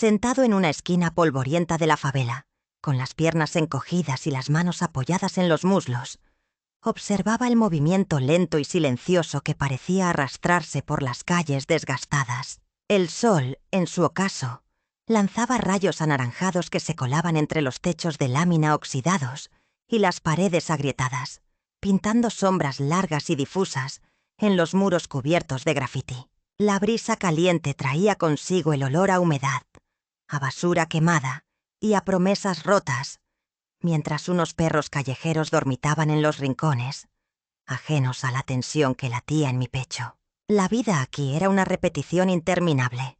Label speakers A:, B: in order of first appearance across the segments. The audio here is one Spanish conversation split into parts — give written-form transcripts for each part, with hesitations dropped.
A: sentado en una esquina polvorienta de la favela, con las piernas encogidas y las manos apoyadas en los muslos, observaba el movimiento lento y silencioso que parecía arrastrarse por las calles desgastadas. El sol, en su ocaso, lanzaba rayos anaranjados que se colaban entre los techos de lámina oxidados y las paredes agrietadas, pintando sombras largas y difusas en los muros cubiertos de grafiti. La brisa caliente traía consigo el olor a humedad, a basura quemada y a promesas rotas, mientras unos perros callejeros dormitaban en los rincones, ajenos a la tensión que latía en mi pecho. La vida aquí era una repetición interminable,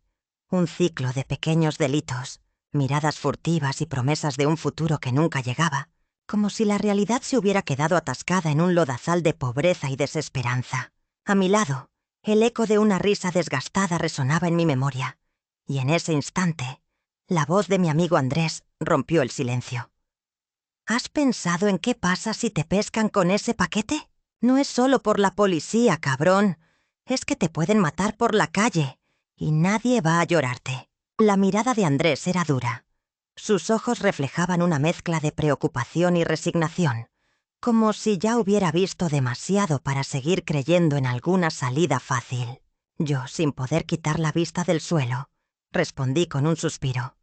A: un ciclo de pequeños delitos, miradas furtivas y promesas de un futuro que nunca llegaba, como si la realidad se hubiera quedado atascada en un lodazal de pobreza y desesperanza. A mi lado, el eco de una risa desgastada resonaba en mi memoria, y en ese instante, la voz de mi amigo Andrés rompió el silencio. ¿Has pensado en qué pasa si te pescan con ese paquete? No es solo por la policía, cabrón. Es que te pueden matar por la calle y nadie va a llorarte. La mirada de Andrés era dura. Sus ojos reflejaban una mezcla de preocupación y resignación, como si ya hubiera visto demasiado para seguir creyendo en alguna salida fácil. Yo, sin poder quitar la vista del suelo, respondí con un suspiro.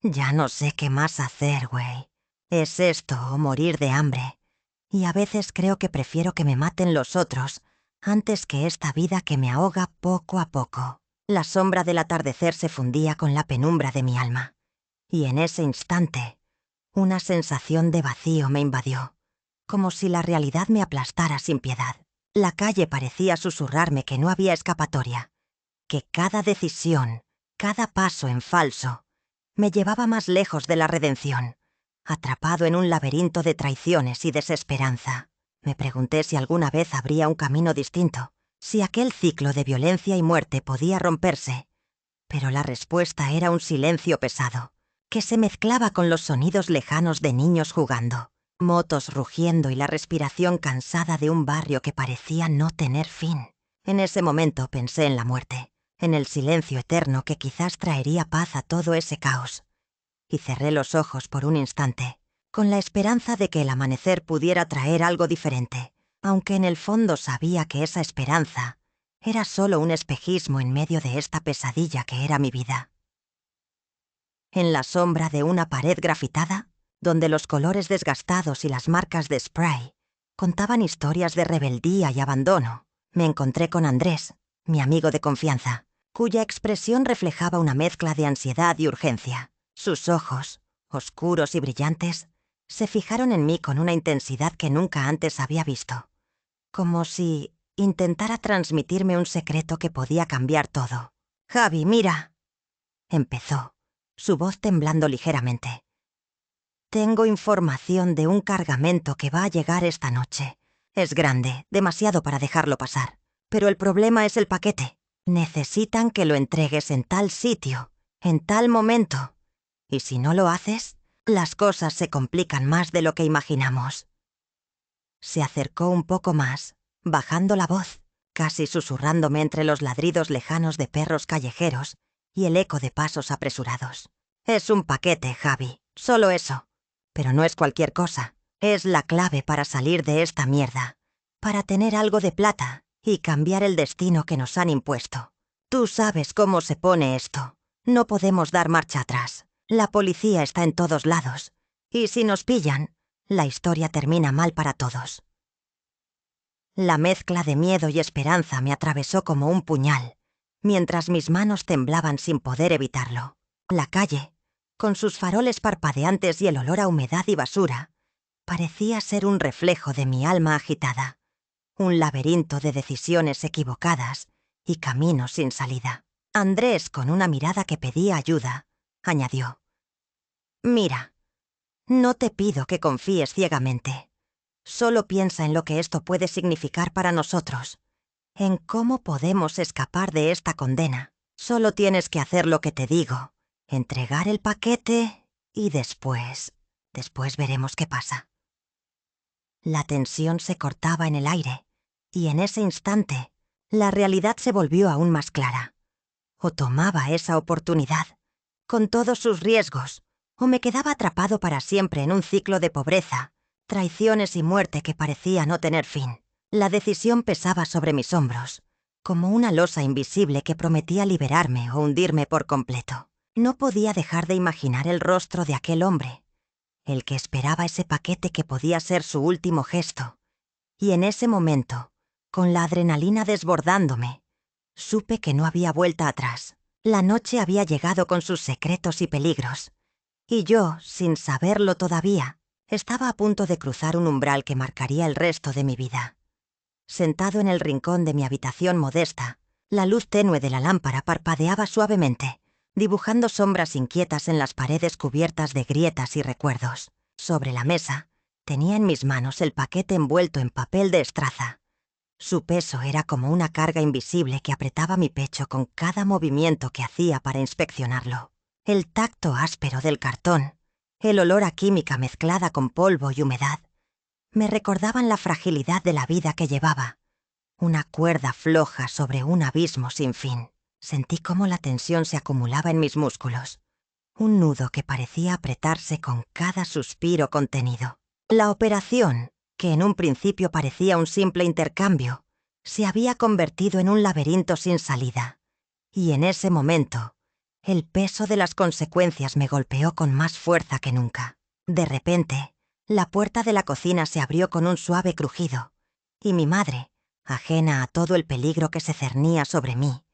A: Ya no sé qué más hacer, güey. Es esto o morir de hambre. Y a veces creo que prefiero que me maten los otros antes que esta vida que me ahoga poco a poco. La sombra del atardecer se fundía con la penumbra de mi alma. Y en ese instante, una sensación de vacío me invadió, como si la realidad me aplastara sin piedad. La calle parecía susurrarme que no había escapatoria, que cada decisión, cada paso en falso, me llevaba más lejos de la redención, atrapado en un laberinto de traiciones y desesperanza. Me pregunté si alguna vez habría un camino distinto, si aquel ciclo de violencia y muerte podía romperse. Pero la respuesta era un silencio pesado, que se mezclaba con los sonidos lejanos de niños jugando, motos rugiendo y la respiración cansada de un barrio que parecía no tener fin. En ese momento pensé en la muerte, en el silencio eterno que quizás traería paz a todo ese caos. Y cerré los ojos por un instante, con la esperanza de que el amanecer pudiera traer algo diferente, aunque en el fondo sabía que esa esperanza era solo un espejismo en medio de esta pesadilla que era mi vida. En la sombra de una pared grafitada, donde los colores desgastados y las marcas de spray contaban historias de rebeldía y abandono, me encontré con Andrés, mi amigo de confianza, cuya expresión reflejaba una mezcla de ansiedad y urgencia. Sus ojos, oscuros y brillantes, se fijaron en mí con una intensidad que nunca antes había visto, como si intentara transmitirme un secreto que podía cambiar todo. «Javi, mira», empezó, su voz temblando ligeramente. «Tengo información de un cargamento que va a llegar esta noche. Es grande, demasiado para dejarlo pasar. Pero el problema es el paquete. Necesitan que lo entregues en tal sitio, en tal momento. Y si no lo haces, las cosas se complican más de lo que imaginamos». Se acercó un poco más, bajando la voz, casi susurrándome entre los ladridos lejanos de perros callejeros y el eco de pasos apresurados. «Es un paquete, Javi, solo eso. Pero no es cualquier cosa. Es la clave para salir de esta mierda, para tener algo de plata y cambiar el destino que nos han impuesto. Tú sabes cómo se pone esto. No podemos dar marcha atrás. La policía está en todos lados. Y si nos pillan, la historia termina mal para todos». La mezcla de miedo y esperanza me atravesó como un puñal, mientras mis manos temblaban sin poder evitarlo. La calle, con sus faroles parpadeantes y el olor a humedad y basura, parecía ser un reflejo de mi alma agitada, un laberinto de decisiones equivocadas y caminos sin salida. Andrés, con una mirada que pedía ayuda, añadió: «Mira, no te pido que confíes ciegamente. Solo piensa en lo que esto puede significar para nosotros, en cómo podemos escapar de esta condena. Solo tienes que hacer lo que te digo, entregar el paquete y después veremos qué pasa». La tensión se cortaba en el aire, y en ese instante, la realidad se volvió aún más clara. O tomaba esa oportunidad, con todos sus riesgos, o me quedaba atrapado para siempre en un ciclo de pobreza, traiciones y muerte que parecía no tener fin. La decisión pesaba sobre mis hombros, como una losa invisible que prometía liberarme o hundirme por completo. No podía dejar de imaginar el rostro de aquel hombre, el que esperaba ese paquete que podía ser su último gesto. Y en ese momento, con la adrenalina desbordándome, supe que no había vuelta atrás. La noche había llegado con sus secretos y peligros, y yo, sin saberlo todavía, estaba a punto de cruzar un umbral que marcaría el resto de mi vida. Sentado en el rincón de mi habitación modesta, la luz tenue de la lámpara parpadeaba suavemente, dibujando sombras inquietas en las paredes cubiertas de grietas y recuerdos. Sobre la mesa, tenía en mis manos el paquete envuelto en papel de estraza. Su peso era como una carga invisible que apretaba mi pecho con cada movimiento que hacía para inspeccionarlo. El tacto áspero del cartón, el olor a química mezclada con polvo y humedad, me recordaban la fragilidad de la vida que llevaba, una cuerda floja sobre un abismo sin fin. Sentí cómo la tensión se acumulaba en mis músculos, un nudo que parecía apretarse con cada suspiro contenido. La operación, que en un principio parecía un simple intercambio, se había convertido en un laberinto sin salida. Y en ese momento, el peso de las consecuencias me golpeó con más fuerza que nunca. De repente, la puerta de la cocina se abrió con un suave crujido, y mi madre, ajena a todo el peligro que se cernía sobre mí,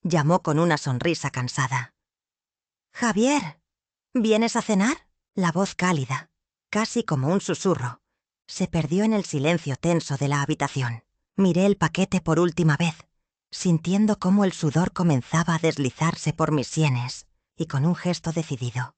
A: llamó con una sonrisa cansada. «Javier, ¿vienes a cenar?» La voz cálida, casi como un susurro, se perdió en el silencio tenso de la habitación. Miré el paquete por última vez, sintiendo cómo el sudor comenzaba a deslizarse por mis sienes, y con un gesto decidido,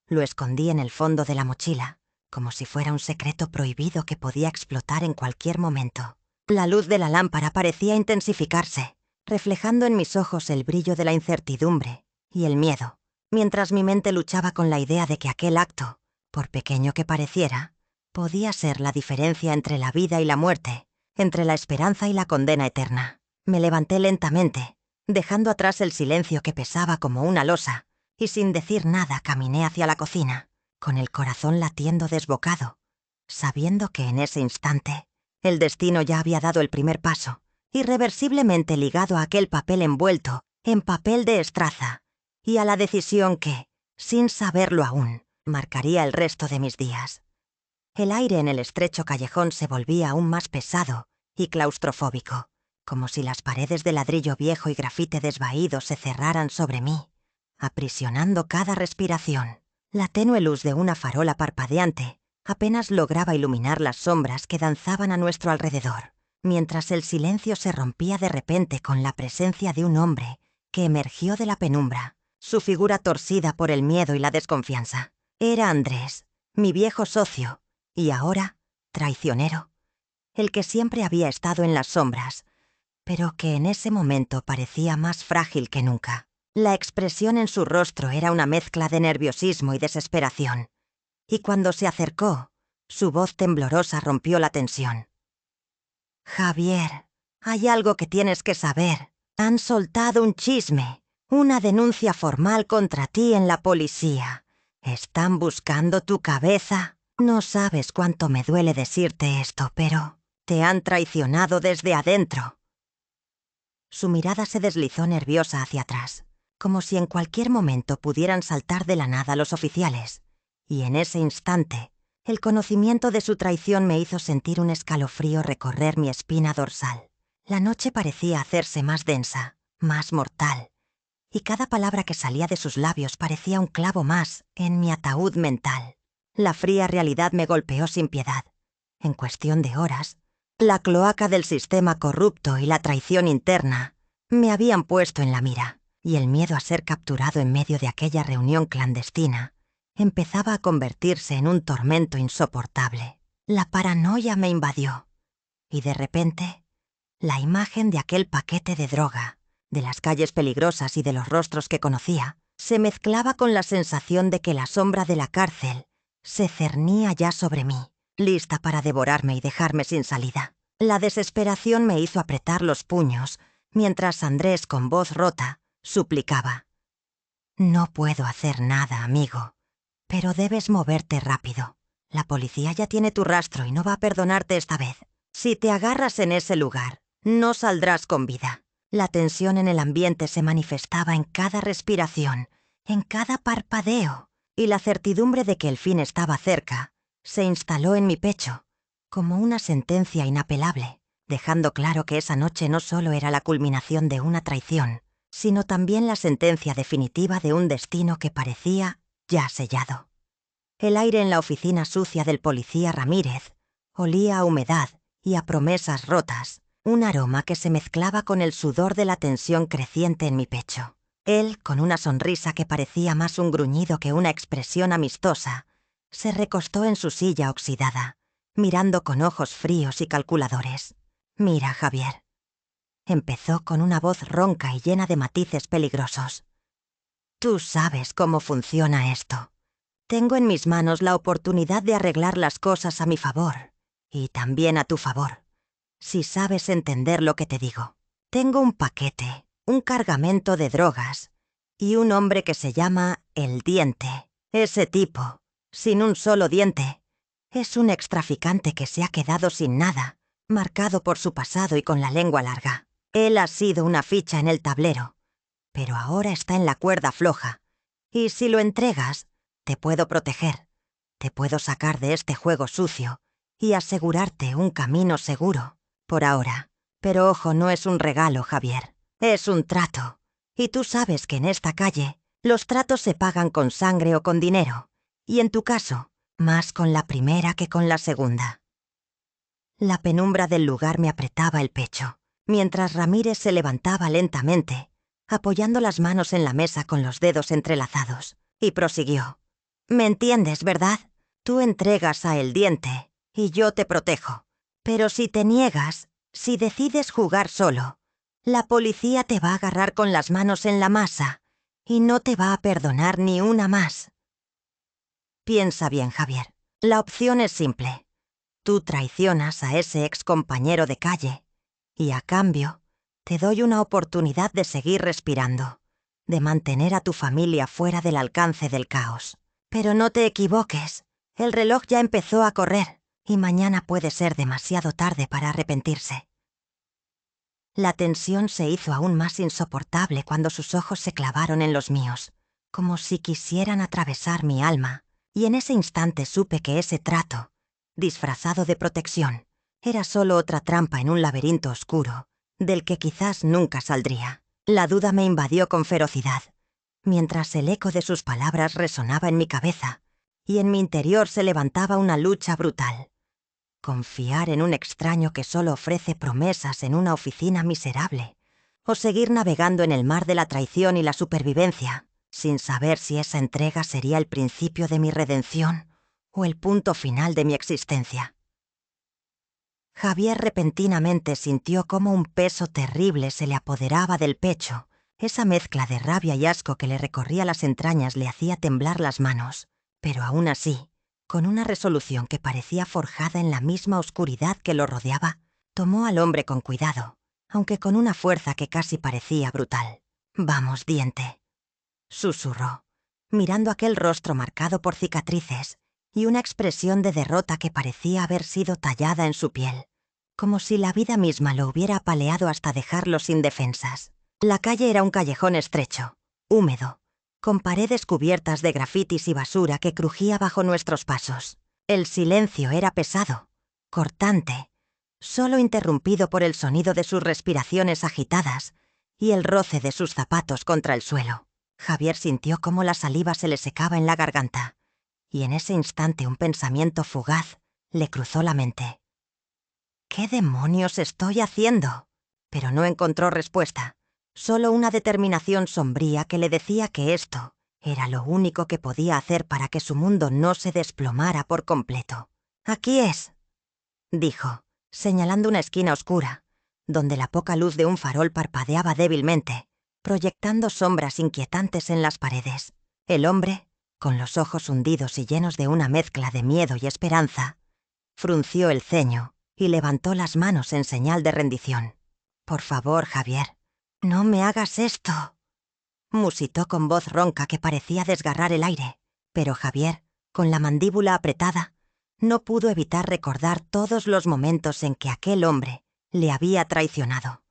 A: lo escondí en el fondo de la mochila, como si fuera un secreto prohibido que podía explotar en cualquier momento. La luz de la lámpara parecía intensificarse, reflejando en mis ojos el brillo de la incertidumbre y el miedo, mientras mi mente luchaba con la idea de que aquel acto, por pequeño que pareciera, podía ser la diferencia entre la vida y la muerte, entre la esperanza y la condena eterna. Me levanté lentamente, dejando atrás el silencio que pesaba como una losa, y sin decir nada caminé hacia la cocina, con el corazón latiendo desbocado, sabiendo que en ese instante el destino ya había dado el primer paso, irreversiblemente ligado a aquel papel envuelto en papel de estraza, y a la decisión que, sin saberlo aún, marcaría el resto de mis días. El aire en el estrecho callejón se volvía aún más pesado y claustrofóbico, como si las paredes de ladrillo viejo y grafite desvaído se cerraran sobre mí, aprisionando cada respiración. La tenue luz de una farola parpadeante apenas lograba iluminar las sombras que danzaban a nuestro alrededor, mientras el silencio se rompía de repente con la presencia de un hombre que emergió de la penumbra, su figura torcida por el miedo y la desconfianza. Era Andrés, mi viejo socio, y ahora, traicionero, el que siempre había estado en las sombras, pero que en ese momento parecía más frágil que nunca. La expresión en su rostro era una mezcla de nerviosismo y desesperación, y cuando se acercó, su voz temblorosa rompió la tensión. «Javier, hay algo que tienes que saber. Han soltado un chisme, una denuncia formal contra ti en la policía. Están buscando tu cabeza. No sabes cuánto me duele decirte esto, pero te han traicionado desde adentro». Su mirada se deslizó nerviosa hacia atrás, como si en cualquier momento pudieran saltar de la nada los oficiales, y en ese instante, el conocimiento de su traición me hizo sentir un escalofrío recorrer mi espina dorsal. La noche parecía hacerse más densa, más mortal, y cada palabra que salía de sus labios parecía un clavo más en mi ataúd mental. La fría realidad me golpeó sin piedad. En cuestión de horas, la cloaca del sistema corrupto y la traición interna me habían puesto en la mira, y el miedo a ser capturado en medio de aquella reunión clandestina empezaba a convertirse en un tormento insoportable. La paranoia me invadió, y de repente, la imagen de aquel paquete de droga, de las calles peligrosas y de los rostros que conocía, se mezclaba con la sensación de que la sombra de la cárcel se cernía ya sobre mí, lista para devorarme y dejarme sin salida. La desesperación me hizo apretar los puños, mientras Andrés, con voz rota, suplicaba. No puedo hacer nada, amigo. Pero debes moverte rápido. La policía ya tiene tu rastro y no va a perdonarte esta vez. Si te agarras en ese lugar, no saldrás con vida. La tensión en el ambiente se manifestaba en cada respiración, en cada parpadeo, y la certidumbre de que el fin estaba cerca se instaló en mi pecho, como una sentencia inapelable, dejando claro que esa noche no solo era la culminación de una traición, sino también la sentencia definitiva de un destino que parecía ya sellado. El aire en la oficina sucia del policía Ramírez olía a humedad y a promesas rotas, un aroma que se mezclaba con el sudor de la tensión creciente en mi pecho. Él, con una sonrisa que parecía más un gruñido que una expresión amistosa, se recostó en su silla oxidada, mirando con ojos fríos y calculadores. «Mira, Javier», empezó con una voz ronca y llena de matices peligrosos. «Tú sabes cómo funciona esto. Tengo en mis manos la oportunidad de arreglar las cosas a mi favor, y también a tu favor. Si sabes entender lo que te digo. Tengo un paquete, un cargamento de drogas, y un hombre que se llama El Diente. Ese tipo, sin un solo diente, es un extraficante que se ha quedado sin nada, marcado por su pasado y con la lengua larga. Él ha sido una ficha en el tablero, pero ahora está en la cuerda floja, y si lo entregas, te puedo proteger, te puedo sacar de este juego sucio y asegurarte un camino seguro, por ahora. Pero ojo, no es un regalo, Javier, es un trato. Y tú sabes que en esta calle los tratos se pagan con sangre o con dinero, y en tu caso, más con la primera que con la segunda. La penumbra del lugar me apretaba el pecho, mientras Ramírez se levantaba lentamente, apoyando las manos en la mesa con los dedos entrelazados, y prosiguió. «Me entiendes, ¿verdad? Tú entregas a El Diente, y yo te protejo. Pero si te niegas, si decides jugar solo, la policía te va a agarrar con las manos en la masa, y no te va a perdonar ni una más». Piensa bien, Javier. La opción es simple. Tú traicionas a ese ex compañero de calle, y a cambio, te doy una oportunidad de seguir respirando, de mantener a tu familia fuera del alcance del caos. Pero no te equivoques, el reloj ya empezó a correr, y mañana puede ser demasiado tarde para arrepentirse. La tensión se hizo aún más insoportable cuando sus ojos se clavaron en los míos, como si quisieran atravesar mi alma, y en ese instante supe que ese trato, disfrazado de protección, era solo otra trampa en un laberinto oscuro, del que quizás nunca saldría. La duda me invadió con ferocidad, mientras el eco de sus palabras resonaba en mi cabeza, y en mi interior se levantaba una lucha brutal. Confiar en un extraño que solo ofrece promesas en una oficina miserable, o seguir navegando en el mar de la traición y la supervivencia, sin saber si esa entrega sería el principio de mi redención o el punto final de mi existencia. Javier repentinamente sintió cómo un peso terrible se le apoderaba del pecho. Esa mezcla de rabia y asco que le recorría las entrañas le hacía temblar las manos, pero aún así, con una resolución que parecía forjada en la misma oscuridad que lo rodeaba, tomó al hombre con cuidado, aunque con una fuerza que casi parecía brutal. «Vamos, Diente», susurró, mirando aquel rostro marcado por cicatrices y una expresión de derrota que parecía haber sido tallada en su piel, como si la vida misma lo hubiera apaleado hasta dejarlo sin defensas. La calle era un callejón estrecho, húmedo, con paredes cubiertas de grafitis y basura que crujía bajo nuestros pasos. El silencio era pesado, cortante, solo interrumpido por el sonido de sus respiraciones agitadas y el roce de sus zapatos contra el suelo. Javier sintió cómo la saliva se le secaba en la garganta, y en ese instante un pensamiento fugaz le cruzó la mente. «¿Qué demonios estoy haciendo?». Pero no encontró respuesta, solo una determinación sombría que le decía que esto era lo único que podía hacer para que su mundo no se desplomara por completo. «Aquí es», dijo, señalando una esquina oscura, donde la poca luz de un farol parpadeaba débilmente, proyectando sombras inquietantes en las paredes. El hombre, con los ojos hundidos y llenos de una mezcla de miedo y esperanza, frunció el ceño y levantó las manos en señal de rendición. «Por favor, Javier, no me hagas esto», musitó con voz ronca que parecía desgarrar el aire, pero Javier, con la mandíbula apretada, no pudo evitar recordar todos los momentos en que aquel hombre le había traicionado,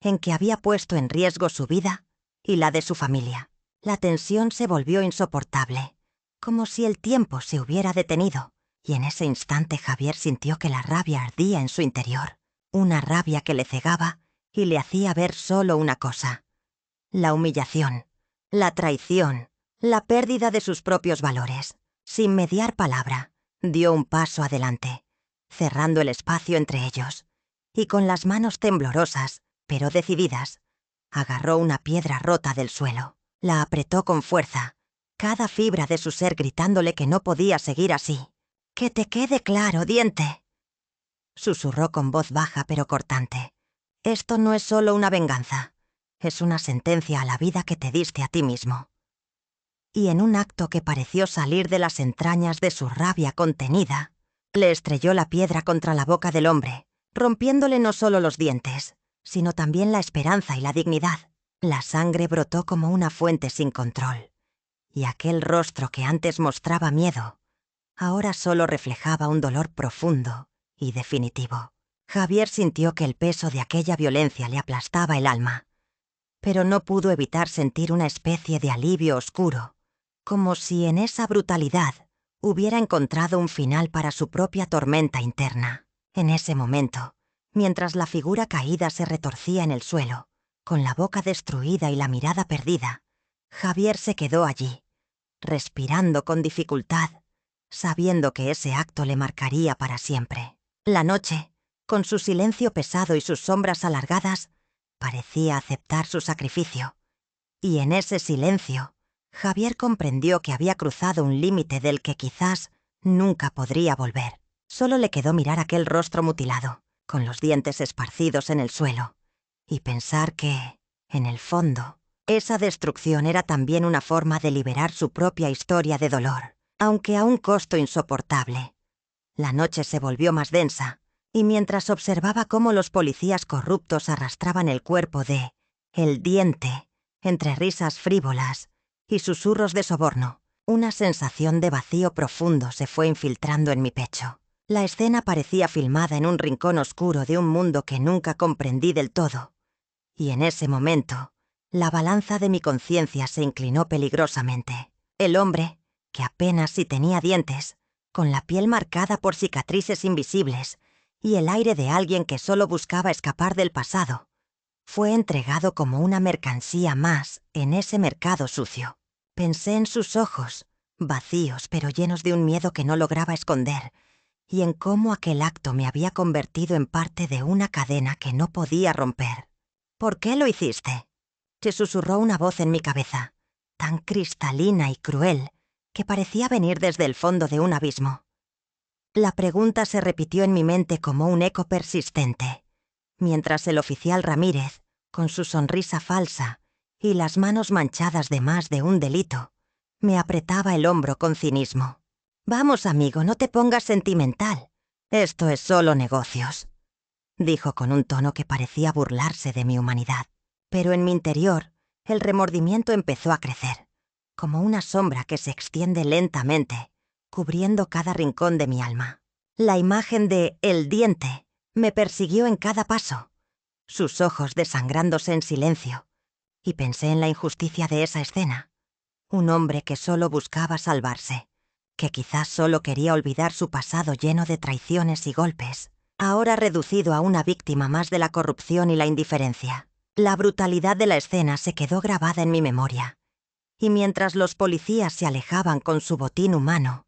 A: en que había puesto en riesgo su vida y la de su familia. La tensión se volvió insoportable, como si el tiempo se hubiera detenido, y en ese instante Javier sintió que la rabia ardía en su interior, una rabia que le cegaba y le hacía ver solo una cosa: la humillación, la traición, la pérdida de sus propios valores. Sin mediar palabra, dio un paso adelante, cerrando el espacio entre ellos, y con las manos temblorosas, pero decididas, agarró una piedra rota del suelo, la apretó con fuerza, cada fibra de su ser gritándole que no podía seguir así. «¡Que te quede claro, diente!», susurró con voz baja pero cortante. «Esto no es solo una venganza, es una sentencia a la vida que te diste a ti mismo». Y en un acto que pareció salir de las entrañas de su rabia contenida, le estrelló la piedra contra la boca del hombre, rompiéndole no solo los dientes, sino también la esperanza y la dignidad. La sangre brotó como una fuente sin control, y aquel rostro que antes mostraba miedo, ahora solo reflejaba un dolor profundo y definitivo. Javier sintió que el peso de aquella violencia le aplastaba el alma, pero no pudo evitar sentir una especie de alivio oscuro, como si en esa brutalidad hubiera encontrado un final para su propia tormenta interna. En ese momento, mientras la figura caída se retorcía en el suelo, con la boca destruida y la mirada perdida, Javier se quedó allí, respirando con dificultad, sabiendo que ese acto le marcaría para siempre. La noche, con su silencio pesado y sus sombras alargadas, parecía aceptar su sacrificio, y en ese silencio, Javier comprendió que había cruzado un límite del que quizás nunca podría volver. Solo le quedó mirar aquel rostro mutilado, con los dientes esparcidos en el suelo, y pensar que, en el fondo, esa destrucción era también una forma de liberar su propia historia de dolor, aunque a un costo insoportable. La noche se volvió más densa, y mientras observaba cómo los policías corruptos arrastraban el cuerpo de el diente, entre risas frívolas y susurros de soborno, una sensación de vacío profundo se fue infiltrando en mi pecho. La escena parecía filmada en un rincón oscuro de un mundo que nunca comprendí del todo, y en ese momento, la balanza de mi conciencia se inclinó peligrosamente. El hombre, que apenas si tenía dientes, con la piel marcada por cicatrices invisibles, y el aire de alguien que solo buscaba escapar del pasado, fue entregado como una mercancía más en ese mercado sucio. Pensé en sus ojos, vacíos pero llenos de un miedo que no lograba esconder, y en cómo aquel acto me había convertido en parte de una cadena que no podía romper. «¿Por qué lo hiciste?», se susurró una voz en mi cabeza, tan cristalina y cruel que parecía venir desde el fondo de un abismo. La pregunta se repitió en mi mente como un eco persistente, mientras el oficial Ramírez, con su sonrisa falsa y las manos manchadas de más de un delito, me apretaba el hombro con cinismo. «Vamos, amigo, no te pongas sentimental. Esto es solo negocios», dijo con un tono que parecía burlarse de mi humanidad. Pero en mi interior, el remordimiento empezó a crecer, como una sombra que se extiende lentamente, cubriendo cada rincón de mi alma. La imagen de el diente me persiguió en cada paso, sus ojos desangrándose en silencio, y pensé en la injusticia de esa escena. Un hombre que solo buscaba salvarse, que quizás solo quería olvidar su pasado lleno de traiciones y golpes, ahora reducido a una víctima más de la corrupción y la indiferencia. La brutalidad de la escena se quedó grabada en mi memoria, y mientras los policías se alejaban con su botín humano,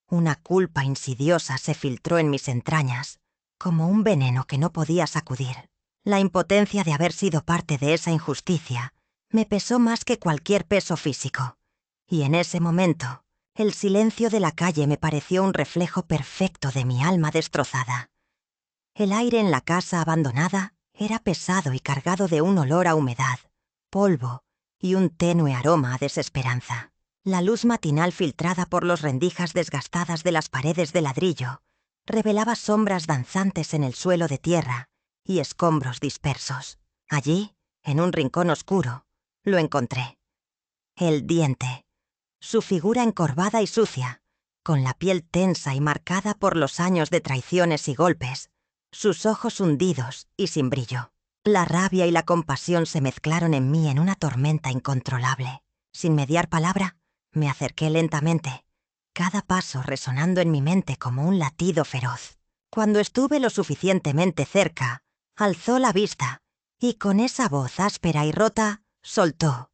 A: una culpa insidiosa se filtró en mis entrañas, como un veneno que no podía sacudir. La impotencia de haber sido parte de esa injusticia me pesó más que cualquier peso físico, y en ese momento, el silencio de la calle me pareció un reflejo perfecto de mi alma destrozada. El aire en la casa abandonada era pesado y cargado de un olor a humedad, polvo y un tenue aroma a desesperanza. La luz matinal filtrada por los rendijas desgastadas de las paredes de ladrillo revelaba sombras danzantes en el suelo de tierra y escombros dispersos. Allí, en un rincón oscuro, lo encontré. El diente. Su figura encorvada y sucia, con la piel tensa y marcada por los años de traiciones y golpes, sus ojos hundidos y sin brillo. La rabia y la compasión se mezclaron en mí en una tormenta incontrolable. Sin mediar palabra, me acerqué lentamente, cada paso resonando en mi mente como un latido feroz. Cuando estuve lo suficientemente cerca, alzó la vista y con esa voz áspera y rota, soltó: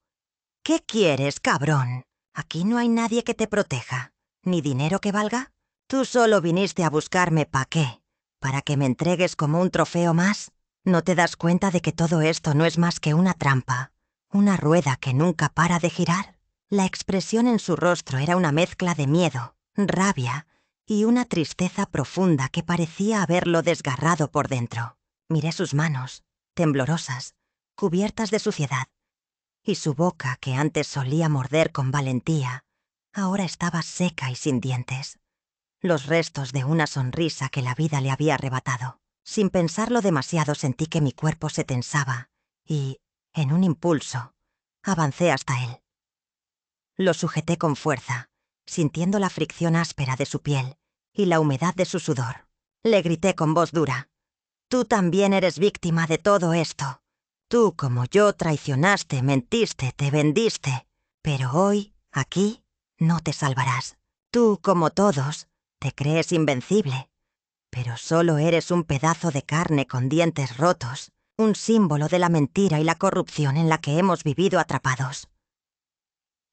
A: «¿Qué quieres, cabrón? Aquí no hay nadie que te proteja, ni dinero que valga. Tú solo viniste a buscarme ¿pa' qué? ¿Para que me entregues como un trofeo más? ¿No te das cuenta de que todo esto no es más que una trampa? ¿Una rueda que nunca para de girar?» La expresión en su rostro era una mezcla de miedo, rabia y una tristeza profunda que parecía haberlo desgarrado por dentro. Miré sus manos, temblorosas, cubiertas de suciedad, y su boca, que antes solía morder con valentía, ahora estaba seca y sin dientes. Los restos de una sonrisa que la vida le había arrebatado. Sin pensarlo demasiado sentí que mi cuerpo se tensaba y, en un impulso, avancé hasta él. Lo sujeté con fuerza, sintiendo la fricción áspera de su piel y la humedad de su sudor. Le grité con voz dura: «Tú también eres víctima de todo esto. Tú, como yo, traicionaste, mentiste, te vendiste. Pero hoy, aquí, no te salvarás. Tú, como todos, te crees invencible. Pero solo eres un pedazo de carne con dientes rotos, un símbolo de la mentira y la corrupción en la que hemos vivido atrapados».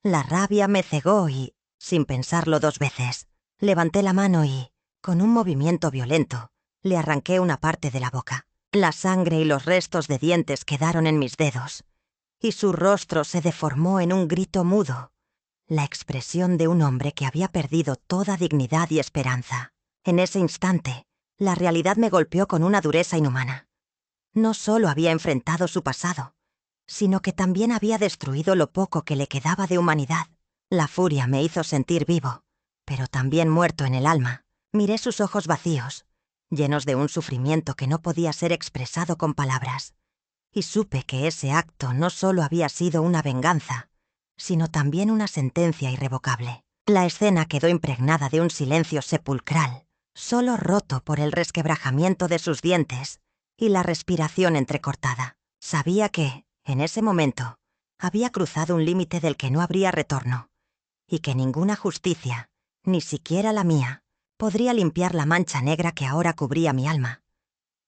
A: La rabia me cegó y, sin pensarlo 2 veces, levanté la mano y, con un movimiento violento, le arranqué una parte de la boca. La sangre y los restos de dientes quedaron en mis dedos, y su rostro se deformó en un grito mudo, la expresión de un hombre que había perdido toda dignidad y esperanza. En ese instante, la realidad me golpeó con una dureza inhumana. No solo había enfrentado su pasado, sino que también había destruido lo poco que le quedaba de humanidad. La furia me hizo sentir vivo, pero también muerto en el alma. Miré sus ojos vacíos, llenos de un sufrimiento que no podía ser expresado con palabras, y supe que ese acto no solo había sido una venganza, sino también una sentencia irrevocable. La escena quedó impregnada de un silencio sepulcral, solo roto por el resquebrajamiento de sus dientes y la respiración entrecortada. Sabía que, en ese momento, había cruzado un límite del que no habría retorno, y que ninguna justicia, ni siquiera la mía, podría limpiar la mancha negra que ahora cubría mi alma.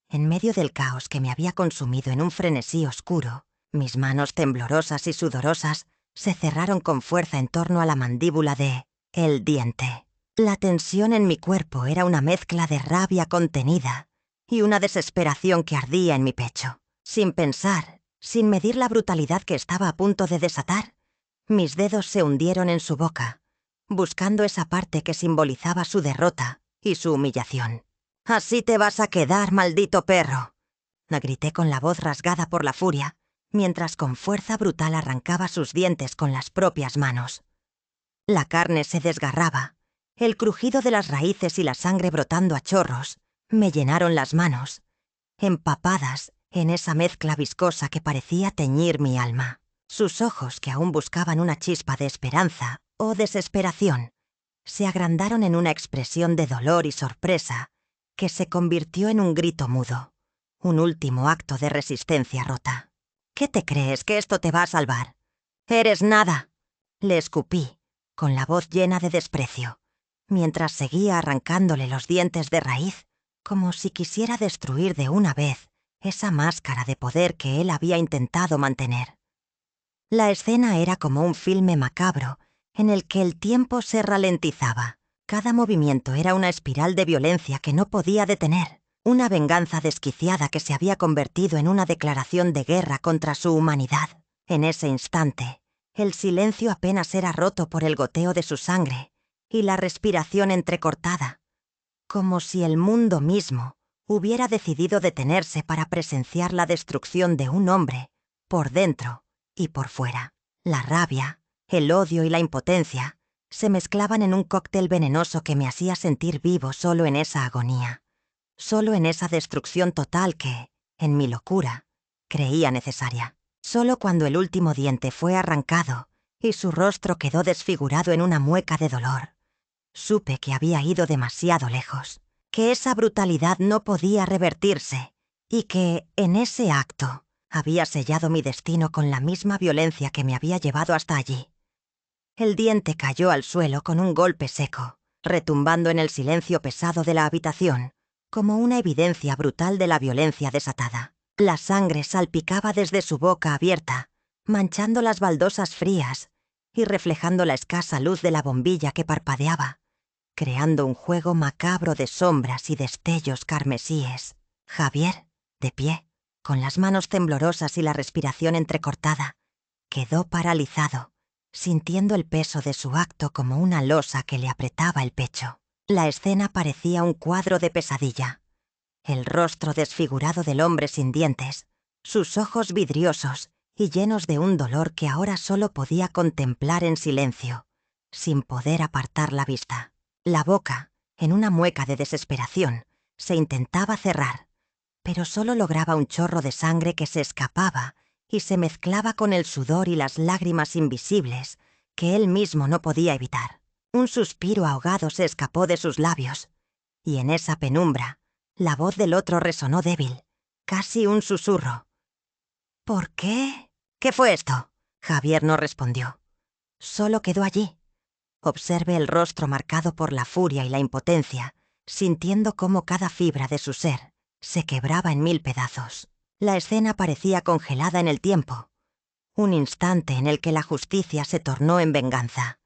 A: En medio del caos que me había consumido en un frenesí oscuro, mis manos temblorosas y sudorosas se cerraron con fuerza en torno a la mandíbula de el diente. La tensión en mi cuerpo era una mezcla de rabia contenida y una desesperación que ardía en mi pecho. Sin pensar, sin medir la brutalidad que estaba a punto de desatar, mis dedos se hundieron en su boca, buscando esa parte que simbolizaba su derrota y su humillación. «Así te vas a quedar, maldito perro», la grité con la voz rasgada por la furia, mientras con fuerza brutal arrancaba sus dientes con las propias manos. La carne se desgarraba, el crujido de las raíces y la sangre brotando a chorros me llenaron las manos, empapadas en esa mezcla viscosa que parecía teñir mi alma. Sus ojos, que aún buscaban una chispa de esperanza o desesperación, se agrandaron en una expresión de dolor y sorpresa que se convirtió en un grito mudo, un último acto de resistencia rota. «¿Qué te crees que esto te va a salvar? ¡Eres nada!», le escupí, con la voz llena de desprecio, mientras seguía arrancándole los dientes de raíz, como si quisiera destruir de una vez esa máscara de poder que él había intentado mantener. La escena era como un filme macabro en el que el tiempo se ralentizaba. Cada movimiento era una espiral de violencia que no podía detener, una venganza desquiciada que se había convertido en una declaración de guerra contra su humanidad. En ese instante, el silencio apenas era roto por el goteo de su sangre y la respiración entrecortada, como si el mundo mismo hubiera decidido detenerse para presenciar la destrucción de un hombre, por dentro y por fuera. La rabia, el odio y la impotencia se mezclaban en un cóctel venenoso que me hacía sentir vivo solo en esa agonía, solo en esa destrucción total que, en mi locura, creía necesaria. Solo cuando el último diente fue arrancado y su rostro quedó desfigurado en una mueca de dolor. Supe que había ido demasiado lejos, que esa brutalidad no podía revertirse y que, en ese acto, había sellado mi destino con la misma violencia que me había llevado hasta allí. El diente cayó al suelo con un golpe seco, retumbando en el silencio pesado de la habitación, como una evidencia brutal de la violencia desatada. La sangre salpicaba desde su boca abierta, manchando las baldosas frías y reflejando la escasa luz de la bombilla que parpadeaba, creando un juego macabro de sombras y destellos carmesíes. Javier, de pie, con las manos temblorosas y la respiración entrecortada, quedó paralizado, sintiendo el peso de su acto como una losa que le apretaba el pecho. La escena parecía un cuadro de pesadilla. El rostro desfigurado del hombre sin dientes, sus ojos vidriosos y llenos de un dolor que ahora solo podía contemplar en silencio, sin poder apartar la vista. La boca, en una mueca de desesperación, se intentaba cerrar, pero solo lograba un chorro de sangre que se escapaba y se mezclaba con el sudor y las lágrimas invisibles que él mismo no podía evitar. Un suspiro ahogado se escapó de sus labios, y en esa penumbra, la voz del otro resonó débil, casi un susurro. ¿Por qué? ¿Qué fue esto? Javier no respondió. Solo quedó allí. Observe el rostro marcado por la furia y la impotencia, sintiendo cómo cada fibra de su ser se quebraba en mil pedazos. La escena parecía congelada en el tiempo, un instante en el que la justicia se tornó en venganza,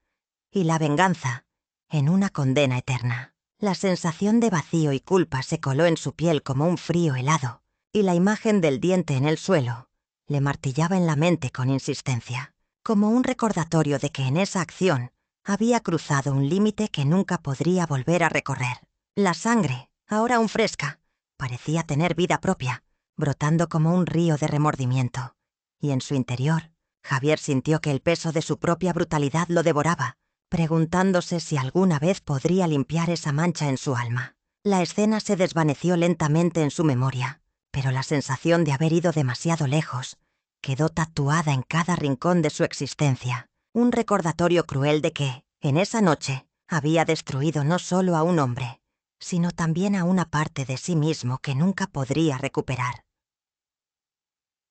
A: y la venganza en una condena eterna. La sensación de vacío y culpa se coló en su piel como un frío helado, y la imagen del diente en el suelo le martillaba en la mente con insistencia, como un recordatorio de que en esa acción había cruzado un límite que nunca podría volver a recorrer. La sangre, ahora aún fresca, parecía tener vida propia, brotando como un río de remordimiento, y en su interior, Javier sintió que el peso de su propia brutalidad lo devoraba, preguntándose si alguna vez podría limpiar esa mancha en su alma. La escena se desvaneció lentamente en su memoria, pero la sensación de haber ido demasiado lejos quedó tatuada en cada rincón de su existencia, un recordatorio cruel de que, en esa noche, había destruido no solo a un hombre, sino también a una parte de sí mismo que nunca podría recuperar.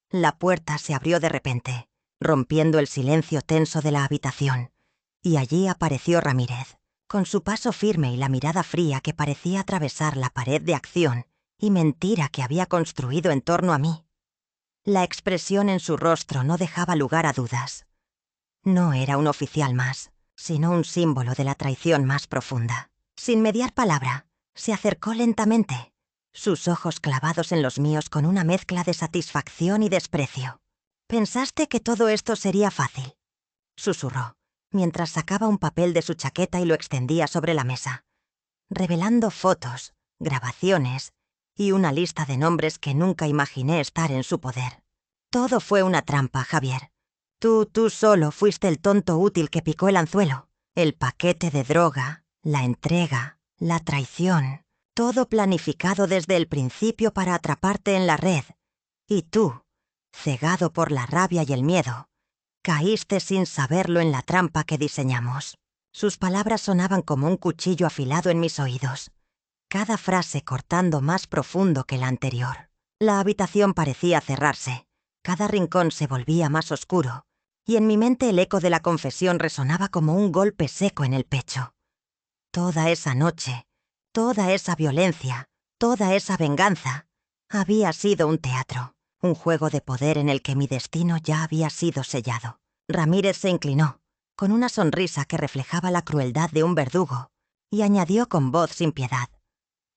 A: La puerta se abrió de repente, rompiendo el silencio tenso de la habitación, y allí apareció Ramírez, con su paso firme y la mirada fría que parecía atravesar la pared de acción y mentira que había construido en torno a mí. La expresión en su rostro no dejaba lugar a dudas. No era un oficial más, sino un símbolo de la traición más profunda. Sin mediar palabra, se acercó lentamente, sus ojos clavados en los míos con una mezcla de satisfacción y desprecio. «¿Pensaste que todo esto sería fácil?», susurró, mientras sacaba un papel de su chaqueta y lo extendía sobre la mesa, revelando fotos, grabaciones y una lista de nombres que nunca imaginé estar en su poder. «Todo fue una trampa, Javier. Tú solo fuiste el tonto útil que picó el anzuelo. El paquete de droga, la entrega, la traición, todo planificado desde el principio para atraparte en la red. Y tú, cegado por la rabia y el miedo, caíste sin saberlo en la trampa que diseñamos». Sus palabras sonaban como un cuchillo afilado en mis oídos, cada frase cortando más profundo que la anterior. La habitación parecía cerrarse, cada rincón se volvía más oscuro, y en mi mente el eco de la confesión resonaba como un golpe seco en el pecho. Toda esa noche, toda esa violencia, toda esa venganza, había sido un teatro, un juego de poder en el que mi destino ya había sido sellado. Ramírez se inclinó, con una sonrisa que reflejaba la crueldad de un verdugo, y añadió con voz sin piedad: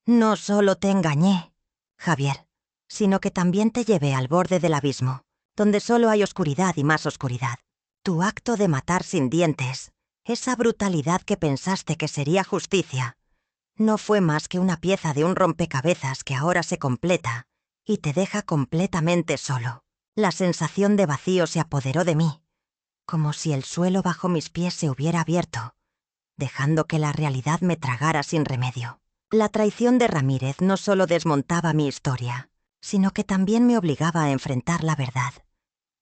A: «No solo te engañé, Javier, sino que también te llevé al borde del abismo, donde solo hay oscuridad y más oscuridad. Tu acto de matar sin dientes, esa brutalidad que pensaste que sería justicia, no fue más que una pieza de un rompecabezas que ahora se completa y te deja completamente solo». La sensación de vacío se apoderó de mí, como si el suelo bajo mis pies se hubiera abierto, dejando que la realidad me tragara sin remedio. La traición de Ramírez no solo desmontaba mi historia, sino que también me obligaba a enfrentar la verdad,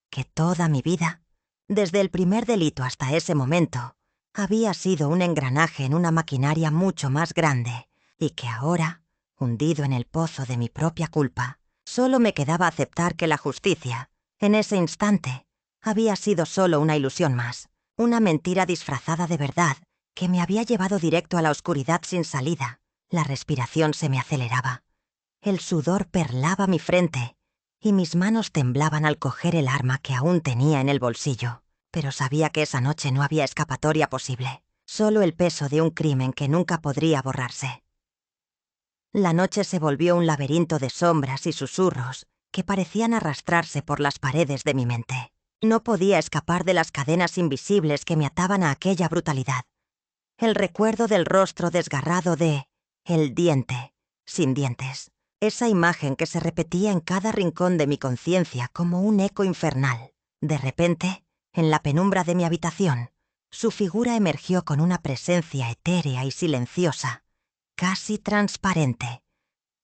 A: que toda mi vida Desde el primer delito hasta ese momento, había sido un engranaje en una maquinaria mucho más grande, y que ahora, hundido en el pozo de mi propia culpa, solo me quedaba aceptar que la justicia, en ese instante, había sido solo una ilusión más, una mentira disfrazada de verdad que me había llevado directo a la oscuridad sin salida. La respiración se me aceleraba. El sudor perlaba mi frente y mis manos temblaban al coger el arma que aún tenía en el bolsillo. Pero sabía que esa noche no había escapatoria posible, solo el peso de un crimen que nunca podría borrarse. La noche se volvió un laberinto de sombras y susurros que parecían arrastrarse por las paredes de mi mente. No podía escapar de las cadenas invisibles que me ataban a aquella brutalidad. El recuerdo del rostro desgarrado de el diente, sin dientes. Esa imagen que se repetía en cada rincón de mi conciencia como un eco infernal. De repente, en la penumbra de mi habitación, su figura emergió con una presencia etérea y silenciosa, casi transparente,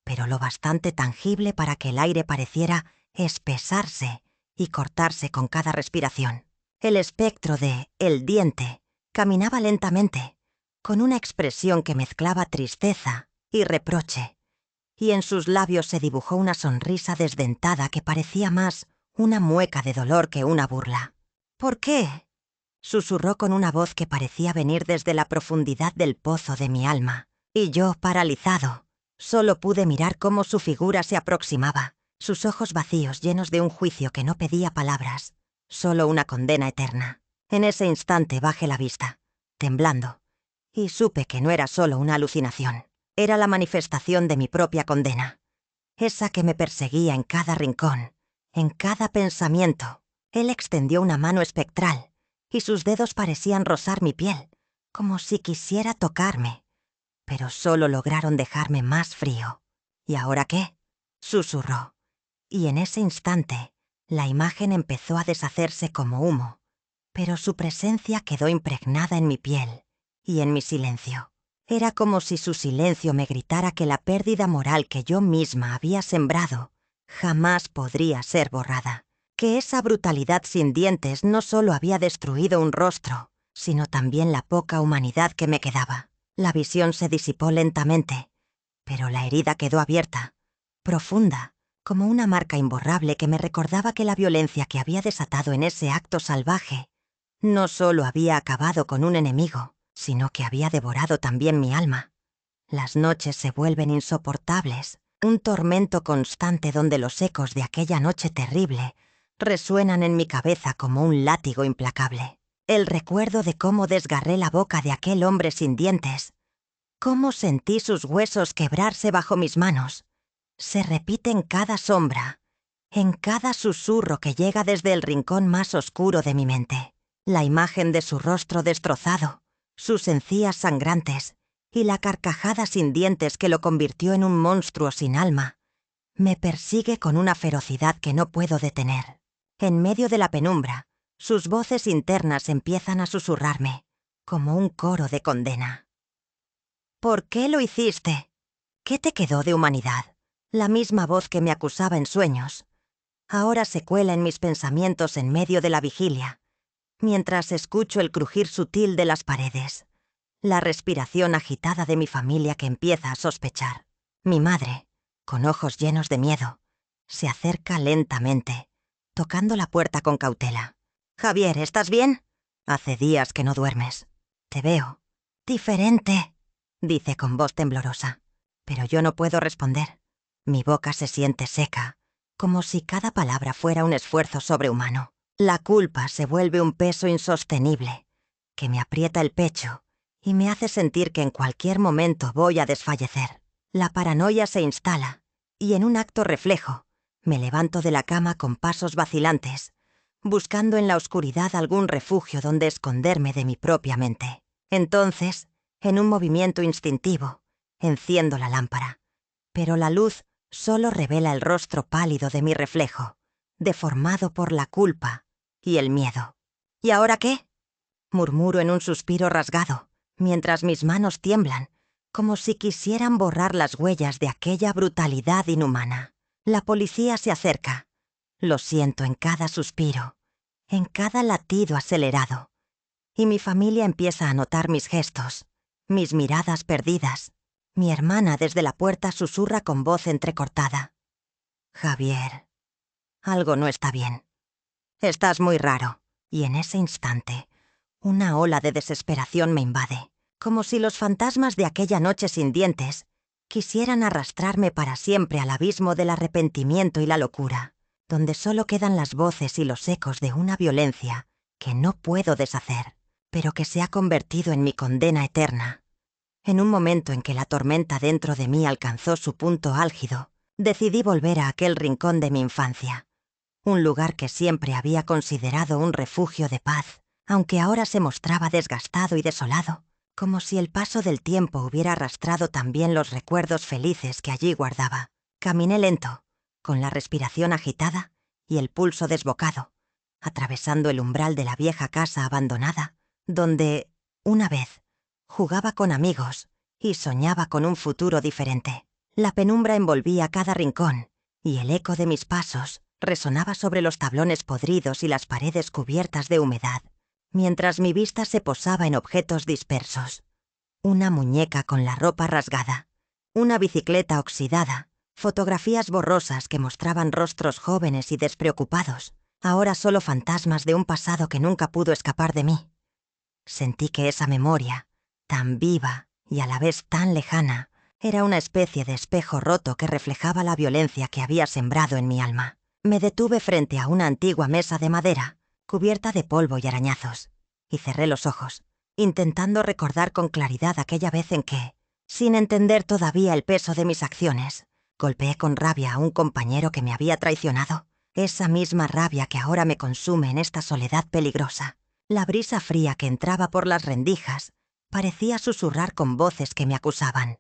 A: pero lo bastante tangible para que el aire pareciera espesarse y cortarse con cada respiración. El espectro de el diente caminaba lentamente, con una expresión que mezclaba tristeza y reproche, y en sus labios se dibujó una sonrisa desdentada que parecía más una mueca de dolor que una burla. «¿Por qué?», susurró con una voz que parecía venir desde la profundidad del pozo de mi alma, y yo, paralizado, solo pude mirar cómo su figura se aproximaba, sus ojos vacíos llenos de un juicio que no pedía palabras, solo una condena eterna. En ese instante bajé la vista, temblando, y supe que no era solo una alucinación. Era la manifestación de mi propia condena, esa que me perseguía en cada rincón, en cada pensamiento. Él extendió una mano espectral, y sus dedos parecían rozar mi piel, como si quisiera tocarme, pero solo lograron dejarme más frío. «¿Y ahora qué?», susurró, y en ese instante la imagen empezó a deshacerse como humo, pero su presencia quedó impregnada en mi piel y en mi silencio. Era como si su silencio me gritara que la pérdida moral que yo misma había sembrado jamás podría ser borrada, que esa brutalidad sin dientes no solo había destruido un rostro, sino también la poca humanidad que me quedaba. La visión se disipó lentamente, pero la herida quedó abierta, profunda, como una marca imborrable que me recordaba que la violencia que había desatado en ese acto salvaje no solo había acabado con un enemigo, sino que había devorado también mi alma. Las noches se vuelven insoportables, un tormento constante donde los ecos de aquella noche terrible resuenan en mi cabeza como un látigo implacable. El recuerdo de cómo desgarré la boca de aquel hombre sin dientes, cómo sentí sus huesos quebrarse bajo mis manos, se repite en cada sombra, en cada susurro que llega desde el rincón más oscuro de mi mente. La imagen de su rostro destrozado, sus encías sangrantes y la carcajada sin dientes que lo convirtió en un monstruo sin alma, me persigue con una ferocidad que no puedo detener. En medio de la penumbra, sus voces internas empiezan a susurrarme, como un coro de condena. «¿Por qué lo hiciste? ¿Qué te quedó de humanidad?». La misma voz que me acusaba en sueños ahora se cuela en mis pensamientos en medio de la vigilia, mientras escucho el crujir sutil de las paredes, la respiración agitada de mi familia que empieza a sospechar. Mi madre, con ojos llenos de miedo, se acerca lentamente, tocando la puerta con cautela. «Javier, ¿estás bien? Hace días que no duermes. Te veo diferente», dice con voz temblorosa, pero yo no puedo responder. Mi boca se siente seca, como si cada palabra fuera un esfuerzo sobrehumano. La culpa se vuelve un peso insostenible, que me aprieta el pecho y me hace sentir que en cualquier momento voy a desfallecer. La paranoia se instala, y en un acto reflejo, me levanto de la cama con pasos vacilantes, buscando en la oscuridad algún refugio donde esconderme de mi propia mente. Entonces, en un movimiento instintivo, enciendo la lámpara, pero la luz solo revela el rostro pálido de mi reflejo, deformado por la culpa y el miedo. «¿Y ahora qué?», murmuro en un suspiro rasgado, mientras mis manos tiemblan, como si quisieran borrar las huellas de aquella brutalidad inhumana. La policía se acerca. Lo siento en cada suspiro, en cada latido acelerado. Y mi familia empieza a notar mis gestos, mis miradas perdidas. Mi hermana desde la puerta susurra con voz entrecortada: Javier, algo no está bien. Estás muy raro. Y en ese instante, una ola de desesperación me invade, como si los fantasmas de aquella noche sin dientes quisieran arrastrarme para siempre al abismo del arrepentimiento y la locura, donde solo quedan las voces y los ecos de una violencia que no puedo deshacer, pero que se ha convertido en mi condena eterna. En un momento en que la tormenta dentro de mí alcanzó su punto álgido, decidí volver a aquel rincón de mi infancia, un lugar que siempre había considerado un refugio de paz, aunque ahora se mostraba desgastado y desolado, como si el paso del tiempo hubiera arrastrado también los recuerdos felices que allí guardaba. Caminé lento, con la respiración agitada y el pulso desbocado, atravesando el umbral de la vieja casa abandonada, donde, una vez, jugaba con amigos y soñaba con un futuro diferente. La penumbra envolvía cada rincón, y el eco de mis pasos resonaba sobre los tablones podridos y las paredes cubiertas de humedad, mientras mi vista se posaba en objetos dispersos. Una muñeca con la ropa rasgada, una bicicleta oxidada, fotografías borrosas que mostraban rostros jóvenes y despreocupados, ahora solo fantasmas de un pasado que nunca pudo escapar de mí. Sentí que esa memoria, tan viva y a la vez tan lejana, era una especie de espejo roto que reflejaba la violencia que había sembrado en mi alma. Me detuve frente a una antigua mesa de madera, cubierta de polvo y arañazos, y cerré los ojos, intentando recordar con claridad aquella vez en que, sin entender todavía el peso de mis acciones, golpeé con rabia a un compañero que me había traicionado, esa misma rabia que ahora me consume en esta soledad peligrosa. La brisa fría que entraba por las rendijas parecía susurrar con voces que me acusaban.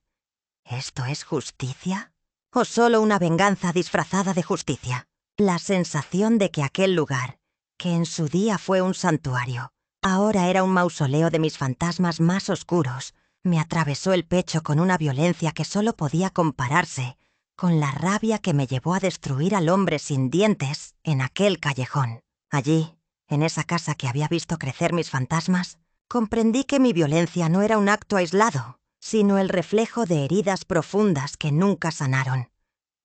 A: ¿Esto es justicia? ¿O solo una venganza disfrazada de justicia? La sensación de que aquel lugar, que en su día fue un santuario, ahora era un mausoleo de mis fantasmas más oscuros, me atravesó el pecho con una violencia que solo podía compararse con la rabia que me llevó a destruir al hombre sin dientes en aquel callejón. Allí, en esa casa que había visto crecer mis fantasmas, comprendí que mi violencia no era un acto aislado, sino el reflejo de heridas profundas que nunca sanaron.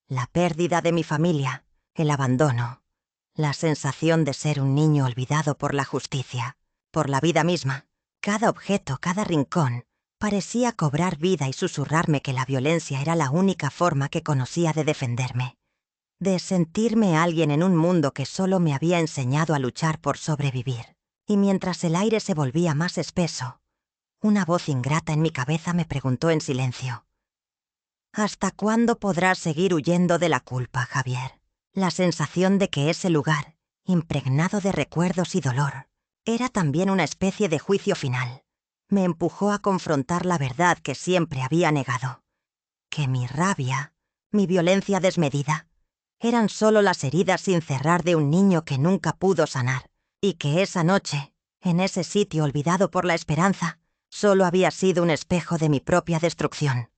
A: La pérdida de mi familia, el abandono, la sensación de ser un niño olvidado por la justicia, por la vida misma. Cada objeto, cada rincón, parecía cobrar vida y susurrarme que la violencia era la única forma que conocía de defenderme, de sentirme alguien en un mundo que solo me había enseñado a luchar por sobrevivir. Y mientras el aire se volvía más espeso, una voz ingrata en mi cabeza me preguntó en silencio: ¿hasta cuándo podrás seguir huyendo de la culpa, Javier? La sensación de que ese lugar, impregnado de recuerdos y dolor, era también una especie de juicio final. Me empujó a confrontar la verdad que siempre había negado: que mi rabia, mi violencia desmedida, eran solo las heridas sin cerrar de un niño que nunca pudo sanar, y que esa noche, en ese sitio olvidado por la esperanza, solo había sido un espejo de mi propia destrucción.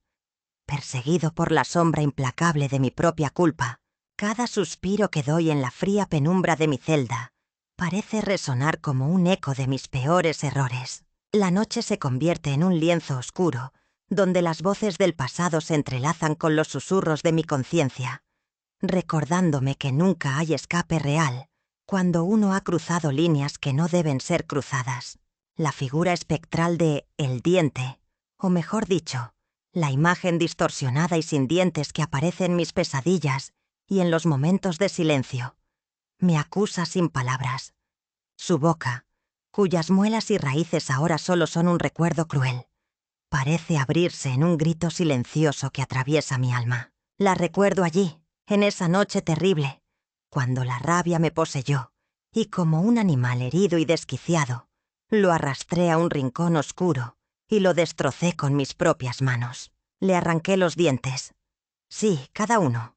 A: Perseguido por la sombra implacable de mi propia culpa, cada suspiro que doy en la fría penumbra de mi celda parece resonar como un eco de mis peores errores. La noche se convierte en un lienzo oscuro, donde las voces del pasado se entrelazan con los susurros de mi conciencia, recordándome que nunca hay escape real cuando uno ha cruzado líneas que no deben ser cruzadas. La figura espectral de El Diente, o mejor dicho, la imagen distorsionada y sin dientes que aparece en mis pesadillas y en los momentos de silencio, me acusa sin palabras. Su boca, cuyas muelas y raíces ahora solo son un recuerdo cruel, parece abrirse en un grito silencioso que atraviesa mi alma. La recuerdo allí, en esa noche terrible, cuando la rabia me poseyó, y como un animal herido y desquiciado, lo arrastré a un rincón oscuro y lo destrocé con mis propias manos. Le arranqué los dientes. Sí, cada uno,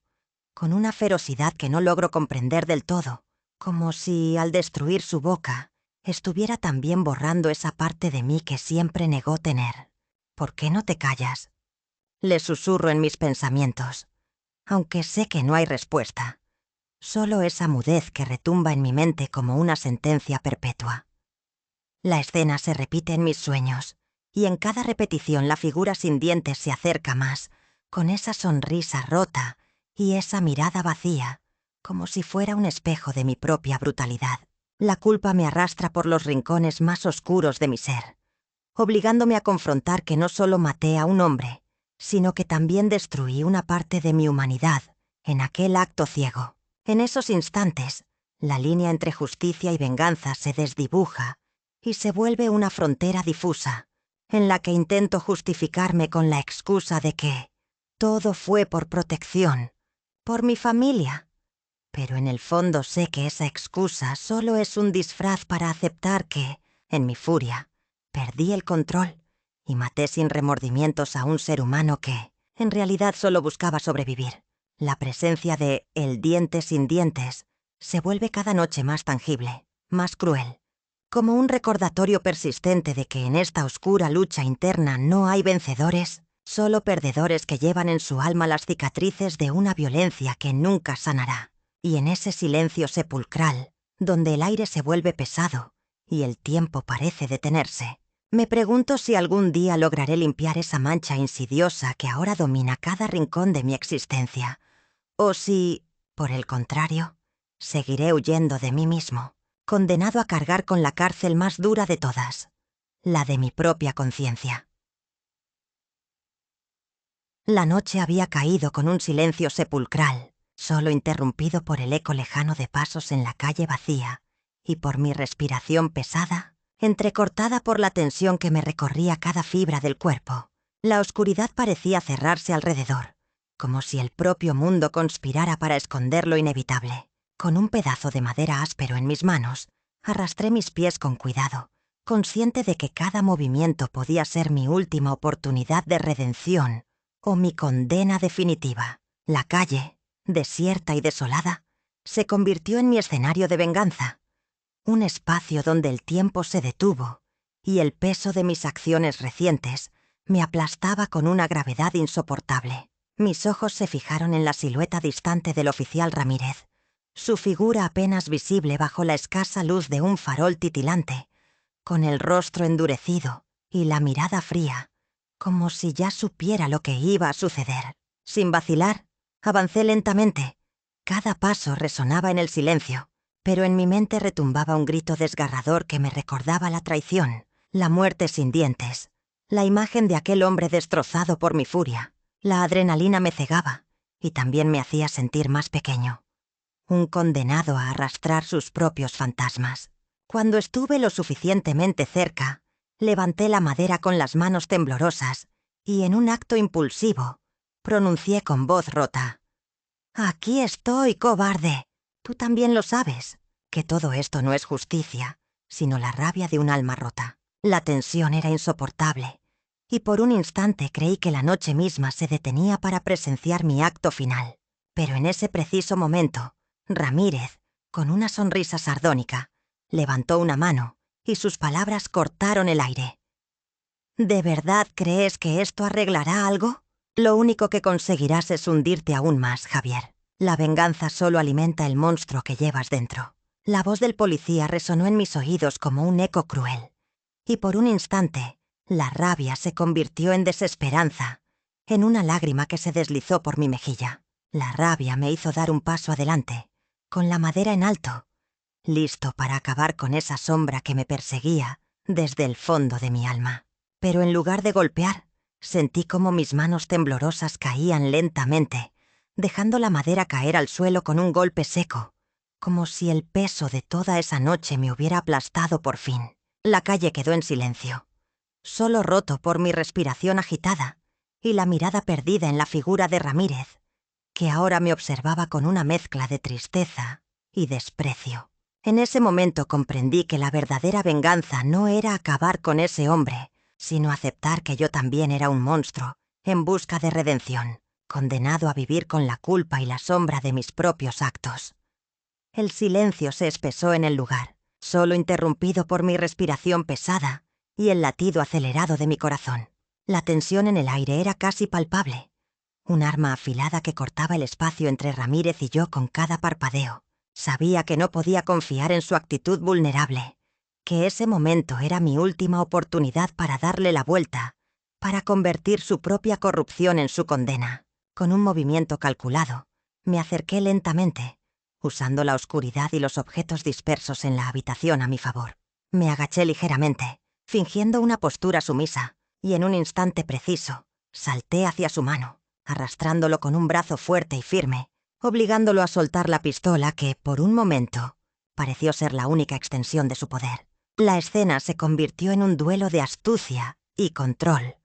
A: con una ferocidad que no logro comprender del todo, como si, al destruir su boca, estuviera también borrando esa parte de mí que siempre negó tener. ¿Por qué no te callas? Le susurro en mis pensamientos, aunque sé que no hay respuesta. solo esa mudez que retumba en mi mente como una sentencia perpetua. La escena se repite en mis sueños, y en cada repetición la figura sin dientes se acerca más, con esa sonrisa rota y esa mirada vacía, como si fuera un espejo de mi propia brutalidad. La culpa me arrastra por los rincones más oscuros de mi ser, obligándome a confrontar que no solo maté a un hombre, sino que también destruí una parte de mi humanidad en aquel acto ciego. En esos instantes, la línea entre justicia y venganza se desdibuja y se vuelve una frontera difusa, en la que intento justificarme con la excusa de que todo fue por protección, por mi familia. Pero en el fondo sé que esa excusa solo es un disfraz para aceptar que, en mi furia, perdí el control y maté sin remordimientos a un ser humano que, en realidad, solo buscaba sobrevivir. La presencia de el diente sin dientes se vuelve cada noche más tangible, más cruel, como un recordatorio persistente de que en esta oscura lucha interna no hay vencedores, solo perdedores que llevan en su alma las cicatrices de una violencia que nunca sanará. Y en ese silencio sepulcral, donde el aire se vuelve pesado y el tiempo parece detenerse, me pregunto si algún día lograré limpiar esa mancha insidiosa que ahora domina cada rincón de mi existencia, o si, por el contrario, seguiré huyendo de mí mismo, condenado a cargar con la cárcel más dura de todas, la de mi propia conciencia. La noche había caído con un silencio sepulcral, solo interrumpido por el eco lejano de pasos en la calle vacía y por mi respiración pesada, entrecortada por la tensión que me recorría cada fibra del cuerpo. La oscuridad parecía cerrarse alrededor, como si el propio mundo conspirara para esconder lo inevitable. Con un pedazo de madera áspero en mis manos, arrastré mis pies con cuidado, consciente de que cada movimiento podía ser mi última oportunidad de redención o mi condena definitiva. La calle, desierta y desolada, se convirtió en mi escenario de venganza, un espacio donde el tiempo se detuvo y el peso de mis acciones recientes me aplastaba con una gravedad insoportable. Mis ojos se fijaron en la silueta distante del oficial Ramírez, su figura apenas visible bajo la escasa luz de un farol titilante, con el rostro endurecido y la mirada fría, como si ya supiera lo que iba a suceder. Sin vacilar, avancé lentamente. Cada paso resonaba en el silencio, pero en mi mente retumbaba un grito desgarrador que me recordaba la traición, la muerte sin dientes, la imagen de aquel hombre destrozado por mi furia. La adrenalina me cegaba y también me hacía sentir más pequeño, un condenado a arrastrar sus propios fantasmas. Cuando estuve lo suficientemente cerca, levanté la madera con las manos temblorosas y, en un acto impulsivo, pronuncié con voz rota: «Aquí estoy, cobarde. Tú también lo sabes, que todo esto no es justicia, sino la rabia de un alma rota». La tensión era insoportable, y por un instante creí que la noche misma se detenía para presenciar mi acto final. Pero en ese preciso momento, Ramírez, con una sonrisa sardónica, levantó una mano y sus palabras cortaron el aire. ¿De verdad crees que esto arreglará algo? Lo único que conseguirás es hundirte aún más, Javier. La venganza solo alimenta el monstruo que llevas dentro. La voz del policía resonó en mis oídos como un eco cruel, y por un instante, la rabia se convirtió en desesperanza, en una lágrima que se deslizó por mi mejilla. La rabia me hizo dar un paso adelante, con la madera en alto, listo para acabar con esa sombra que me perseguía desde el fondo de mi alma. Pero en lugar de golpear, sentí como mis manos temblorosas caían lentamente, dejando la madera caer al suelo con un golpe seco, como si el peso de toda esa noche me hubiera aplastado por fin. La calle quedó en silencio, solo roto por mi respiración agitada y la mirada perdida en la figura de Ramírez, que ahora me observaba con una mezcla de tristeza y desprecio. En ese momento comprendí que la verdadera venganza no era acabar con ese hombre, sino aceptar que yo también era un monstruo, en busca de redención, condenado a vivir con la culpa y la sombra de mis propios actos. El silencio se espesó en el lugar, solo interrumpido por mi respiración pesada y el latido acelerado de mi corazón. La tensión en el aire era casi palpable, Un arma afilada que cortaba el espacio entre Ramírez y yo con cada parpadeo. Sabía que no podía confiar en su actitud vulnerable, que ese momento era mi última oportunidad para darle la vuelta, para convertir su propia corrupción en su condena. Con un movimiento calculado, me acerqué lentamente, usando la oscuridad y los objetos dispersos en la habitación a mi favor. Me agaché ligeramente, fingiendo una postura sumisa, y en un instante preciso, salté hacia su mano, arrastrándolo con un brazo fuerte y firme, obligándolo a soltar la pistola que, por un momento, pareció ser la única extensión de su poder. La escena se convirtió en un duelo de astucia y control,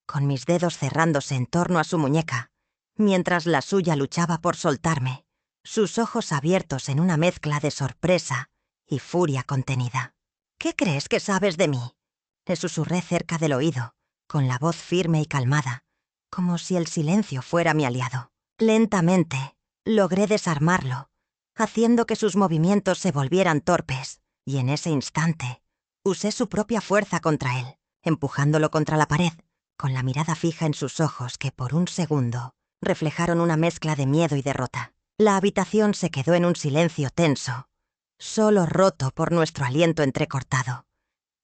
A: con mis dedos cerrándose en torno a su muñeca, mientras la suya luchaba por soltarme, sus ojos abiertos en una mezcla de sorpresa y furia contenida. «¿Qué crees que sabes de mí?», le susurré cerca del oído, con la voz firme y calmada, como si el silencio fuera mi aliado. Lentamente, logré desarmarlo, haciendo que sus movimientos se volvieran torpes, y en ese instante, usé su propia fuerza contra él, empujándolo contra la pared, con la mirada fija en sus ojos que por un segundo reflejaron una mezcla de miedo y derrota. La habitación se quedó en un silencio tenso, solo roto por nuestro aliento entrecortado,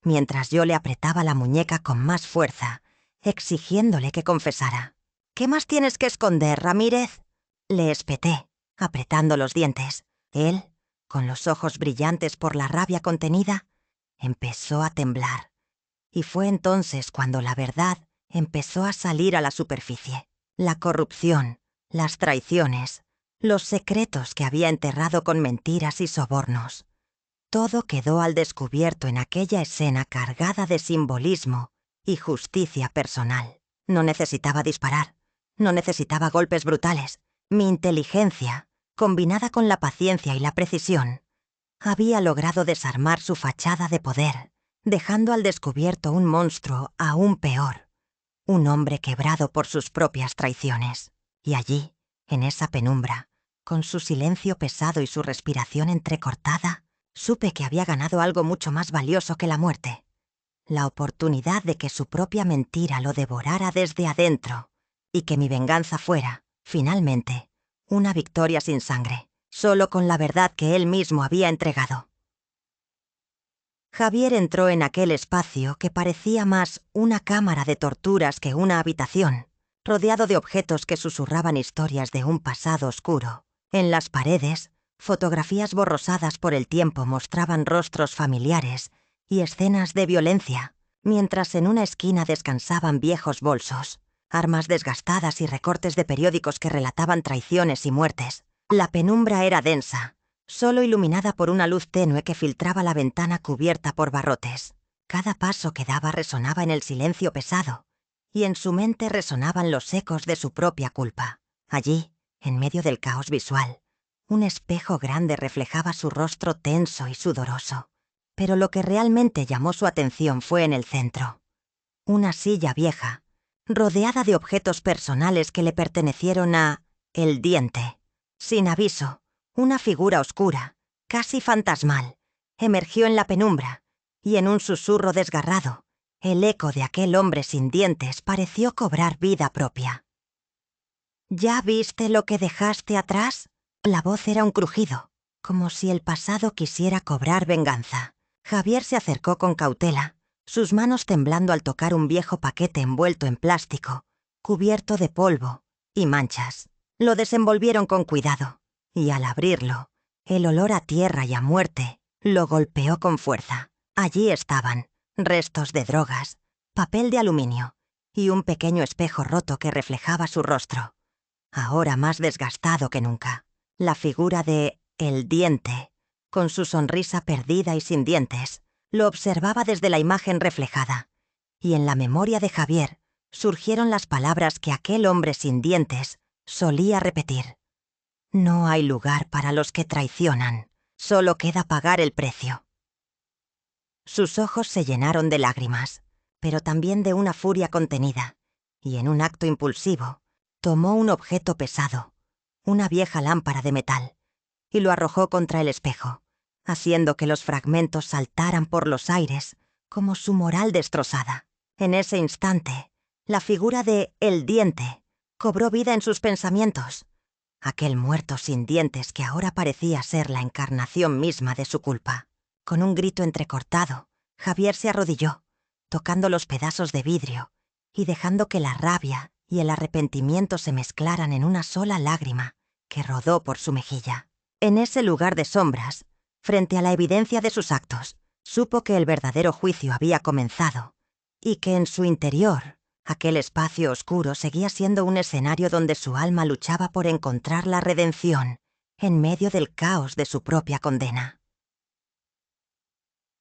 A: mientras yo le apretaba la muñeca con más fuerza, exigiéndole que confesara. «¿Qué más tienes que esconder, Ramírez?», le espeté, apretando los dientes. Él, con los ojos brillantes por la rabia contenida, empezó a temblar. Y fue entonces cuando la verdad empezó a salir a la superficie. La corrupción, las traiciones, los secretos que había enterrado con mentiras y sobornos. Todo quedó al descubierto en aquella escena cargada de simbolismo y justicia personal. No necesitaba disparar, no necesitaba golpes brutales. Mi inteligencia, combinada con la paciencia y la precisión, había logrado desarmar su fachada de poder, dejando al descubierto un monstruo aún peor, un hombre quebrado por sus propias traiciones. Y allí, en esa penumbra, con su silencio pesado y su respiración entrecortada, supe que había ganado algo mucho más valioso que la muerte. La oportunidad de que su propia mentira lo devorara desde adentro y que mi venganza fuera, finalmente, una victoria sin sangre, solo con la verdad que él mismo había entregado. Javier entró en aquel espacio que parecía más una cámara de torturas que una habitación, rodeado de objetos que susurraban historias de un pasado oscuro. En las paredes, fotografías borrosadas por el tiempo mostraban rostros familiares y escenas de violencia, mientras en una esquina descansaban viejos bolsos, armas desgastadas y recortes de periódicos que relataban traiciones y muertes. La penumbra era densa, solo iluminada por una luz tenue que filtraba la ventana cubierta por barrotes. Cada paso que daba resonaba en el silencio pesado, y en su mente resonaban los ecos de su propia culpa. Allí, en medio del caos visual, un espejo grande reflejaba su rostro tenso y sudoroso. Pero lo que realmente llamó su atención fue en el centro. Una silla vieja, rodeada de objetos personales que le pertenecieron a El Diente. Sin aviso, una figura oscura, casi fantasmal, emergió en la penumbra, y en un susurro desgarrado, el eco de aquel hombre sin dientes pareció cobrar vida propia. «¿Ya viste lo que dejaste atrás?». La voz era un crujido, como si el pasado quisiera cobrar venganza. Javier se acercó con cautela, sus manos temblando al tocar un viejo paquete envuelto en plástico, cubierto de polvo y manchas. Lo desenvolvieron con cuidado, y al abrirlo, el olor a tierra y a muerte lo golpeó con fuerza. Allí estaban restos de drogas, papel de aluminio y un pequeño espejo roto que reflejaba su rostro, ahora más desgastado que nunca. La figura de El Diente, con su sonrisa perdida y sin dientes, lo observaba desde la imagen reflejada, y en la memoria de Javier surgieron las palabras que aquel hombre sin dientes solía repetir: «No hay lugar para los que traicionan, solo queda pagar el precio». Sus ojos se llenaron de lágrimas, pero también de una furia contenida, y en un acto impulsivo, tomó un objeto pesado, una vieja lámpara de metal, y lo arrojó contra el espejo, haciendo que los fragmentos saltaran por los aires como su moral destrozada. En ese instante, la figura de El Diente cobró vida en sus pensamientos. Aquel muerto sin dientes que ahora parecía ser la encarnación misma de su culpa. Con un grito entrecortado, Javier se arrodilló, tocando los pedazos de vidrio y dejando que la rabia y el arrepentimiento se mezclaran en una sola lágrima que rodó por su mejilla. En ese lugar de sombras, frente a la evidencia de sus actos, supo que el verdadero juicio había comenzado y que en su interior, aquel espacio oscuro seguía siendo un escenario donde su alma luchaba por encontrar la redención en medio del caos de su propia condena.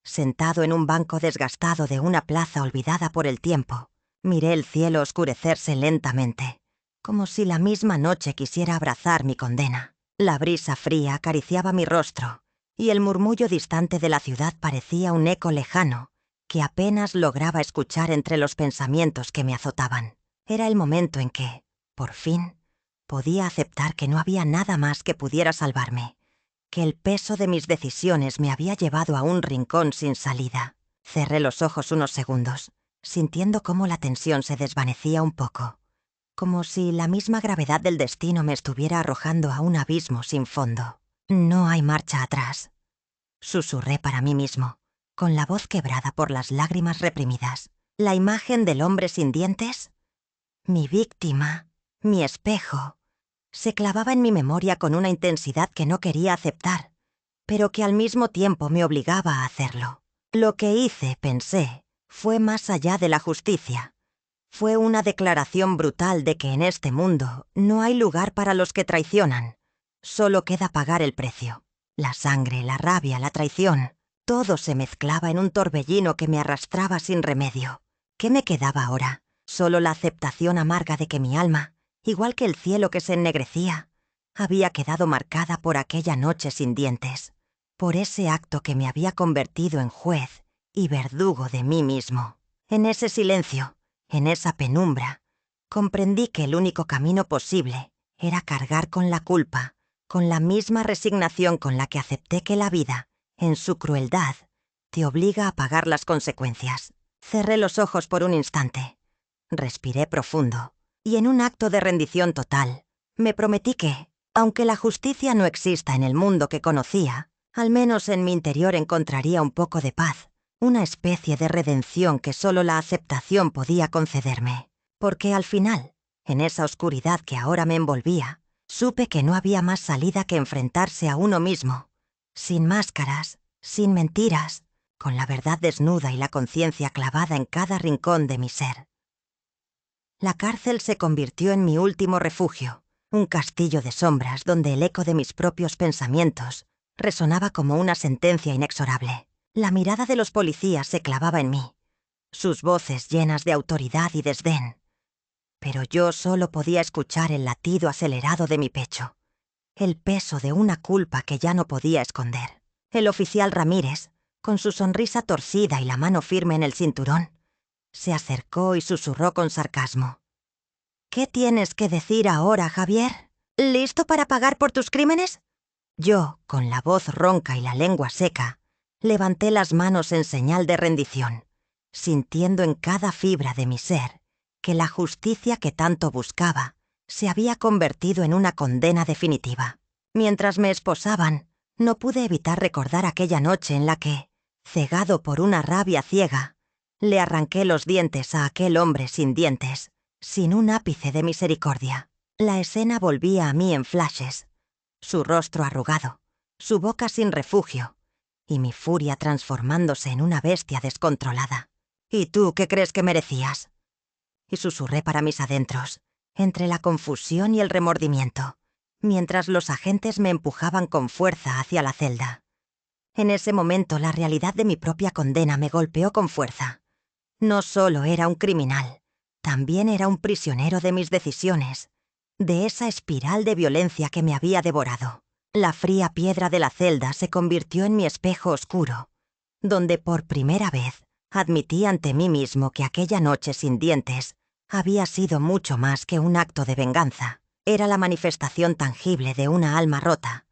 A: Sentado en un banco desgastado de una plaza olvidada por el tiempo, miré el cielo oscurecerse lentamente, como si la misma noche quisiera abrazar mi condena. La brisa fría acariciaba mi rostro, y el murmullo distante de la ciudad parecía un eco lejano que apenas lograba escuchar entre los pensamientos que me azotaban. Era el momento en que, por fin, podía aceptar que no había nada más que pudiera salvarme, que el peso de mis decisiones me había llevado a un rincón sin salida. Cerré los ojos unos segundos, sintiendo cómo la tensión se desvanecía un poco, como si la misma gravedad del destino me estuviera arrojando a un abismo sin fondo. No hay marcha atrás, susurré para mí mismo, con la voz quebrada por las lágrimas reprimidas. La imagen del hombre sin dientes, mi víctima, mi espejo, se clavaba en mi memoria con una intensidad que no quería aceptar, pero que al mismo tiempo me obligaba a hacerlo. Lo que hice, pensé, fue más allá de la justicia. Fue una declaración brutal de que en este mundo no hay lugar para los que traicionan. Solo queda pagar el precio. La sangre, la rabia, la traición, todo se mezclaba en un torbellino que me arrastraba sin remedio. ¿Qué me quedaba ahora? Solo la aceptación amarga de que mi alma, igual que el cielo que se ennegrecía, había quedado marcada por aquella noche sin dientes, por ese acto que me había convertido en juez y verdugo de mí mismo. En ese silencio, en esa penumbra, comprendí que el único camino posible era cargar con la culpa, con la misma resignación con la que acepté que la vida, en su crueldad, te obliga a pagar las consecuencias. Cerré los ojos por un instante, respiré profundo, y en un acto de rendición total, me prometí que, aunque la justicia no exista en el mundo que conocía, al menos en mi interior encontraría un poco de paz, una especie de redención que solo la aceptación podía concederme. Porque al final, en esa oscuridad que ahora me envolvía, supe que no había más salida que enfrentarse a uno mismo, sin máscaras, sin mentiras, con la verdad desnuda y la conciencia clavada en cada rincón de mi ser. La cárcel se convirtió en mi último refugio, un castillo de sombras donde el eco de mis propios pensamientos resonaba como una sentencia inexorable. La mirada de los policías se clavaba en mí, sus voces llenas de autoridad y desdén. Pero yo solo podía escuchar el latido acelerado de mi pecho, el peso de una culpa que ya no podía esconder. El oficial Ramírez, con su sonrisa torcida y la mano firme en el cinturón, se acercó y susurró con sarcasmo. ¿Qué tienes que decir ahora, Javier? ¿Listo para pagar por tus crímenes? Yo, con la voz ronca y la lengua seca, levanté las manos en señal de rendición, sintiendo en cada fibra de mi ser que la justicia que tanto buscaba se había convertido en una condena definitiva. Mientras me esposaban, no pude evitar recordar aquella noche en la que, cegado por una rabia ciega, le arranqué los dientes a aquel hombre sin dientes, sin un ápice de misericordia. La escena volvía a mí en flashes, su rostro arrugado, su boca sin refugio, y mi furia transformándose en una bestia descontrolada. ¿Y tú qué crees que merecías? Y susurré para mis adentros, entre la confusión y el remordimiento, mientras los agentes me empujaban con fuerza hacia la celda. En ese momento la realidad de mi propia condena me golpeó con fuerza. No solo era un criminal, también era un prisionero de mis decisiones, de esa espiral de violencia que me había devorado. La fría piedra de la celda se convirtió en mi espejo oscuro, donde por primera vez admití ante mí mismo que aquella noche sin dientes había sido mucho más que un acto de venganza. Era la manifestación tangible de una alma rota,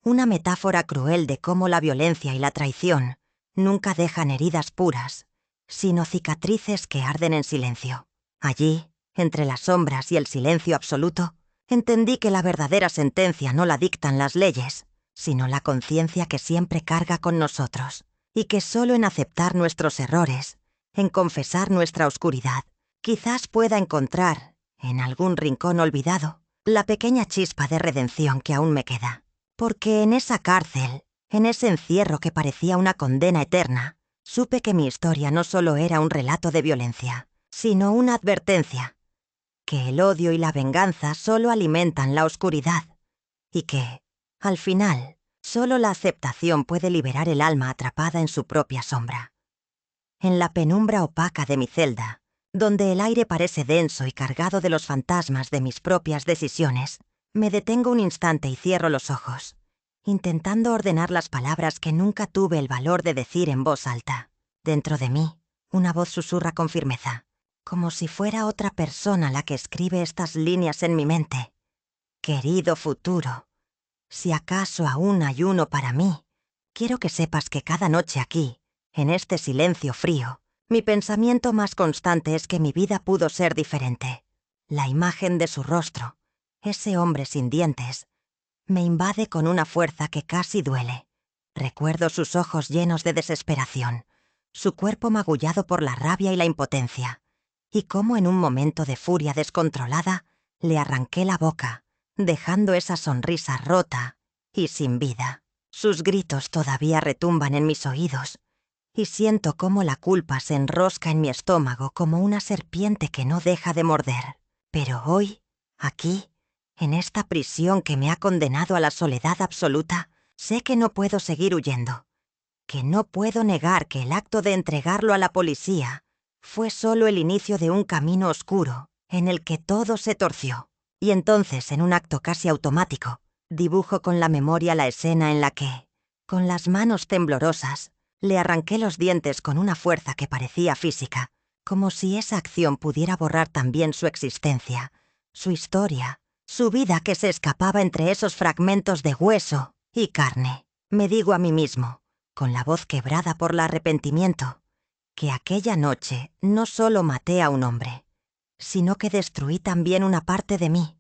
A: una metáfora cruel de cómo la violencia y la traición nunca dejan heridas puras, sino cicatrices que arden en silencio. Allí, entre las sombras y el silencio absoluto, entendí que la verdadera sentencia no la dictan las leyes, sino la conciencia que siempre carga con nosotros, y que solo en aceptar nuestros errores, en confesar nuestra oscuridad, quizás pueda encontrar, en algún rincón olvidado, la pequeña chispa de redención que aún me queda. Porque en esa cárcel, en ese encierro que parecía una condena eterna, supe que mi historia no solo era un relato de violencia, sino una advertencia, que el odio y la venganza solo alimentan la oscuridad, y que, al final, solo la aceptación puede liberar el alma atrapada en su propia sombra. En la penumbra opaca de mi celda, donde el aire parece denso y cargado de los fantasmas de mis propias decisiones, me detengo un instante y cierro los ojos, intentando ordenar las palabras que nunca tuve el valor de decir en voz alta. Dentro de mí, una voz susurra con firmeza, como si fuera otra persona la que escribe estas líneas en mi mente. Querido futuro, si acaso aún hay uno para mí, quiero que sepas que cada noche aquí, en este silencio frío, mi pensamiento más constante es que mi vida pudo ser diferente. La imagen de su rostro, ese hombre sin dientes, me invade con una fuerza que casi duele. Recuerdo sus ojos llenos de desesperación, su cuerpo magullado por la rabia y la impotencia, y cómo en un momento de furia descontrolada le arranqué la boca, dejando esa sonrisa rota y sin vida. Sus gritos todavía retumban en mis oídos, y siento cómo la culpa se enrosca en mi estómago como una serpiente que no deja de morder. Pero hoy, aquí, en esta prisión que me ha condenado a la soledad absoluta, sé que no puedo seguir huyendo, que no puedo negar que el acto de entregarlo a la policía fue solo el inicio de un camino oscuro en el que todo se torció. Y entonces, en un acto casi automático, dibujo con la memoria la escena en la que, con las manos temblorosas, le arranqué los dientes con una fuerza que parecía física, como si esa acción pudiera borrar también su existencia, su historia, su vida que se escapaba entre esos fragmentos de hueso y carne. Me digo a mí mismo, con la voz quebrada por el arrepentimiento, que aquella noche no solo maté a un hombre, sino que destruí también una parte de mí,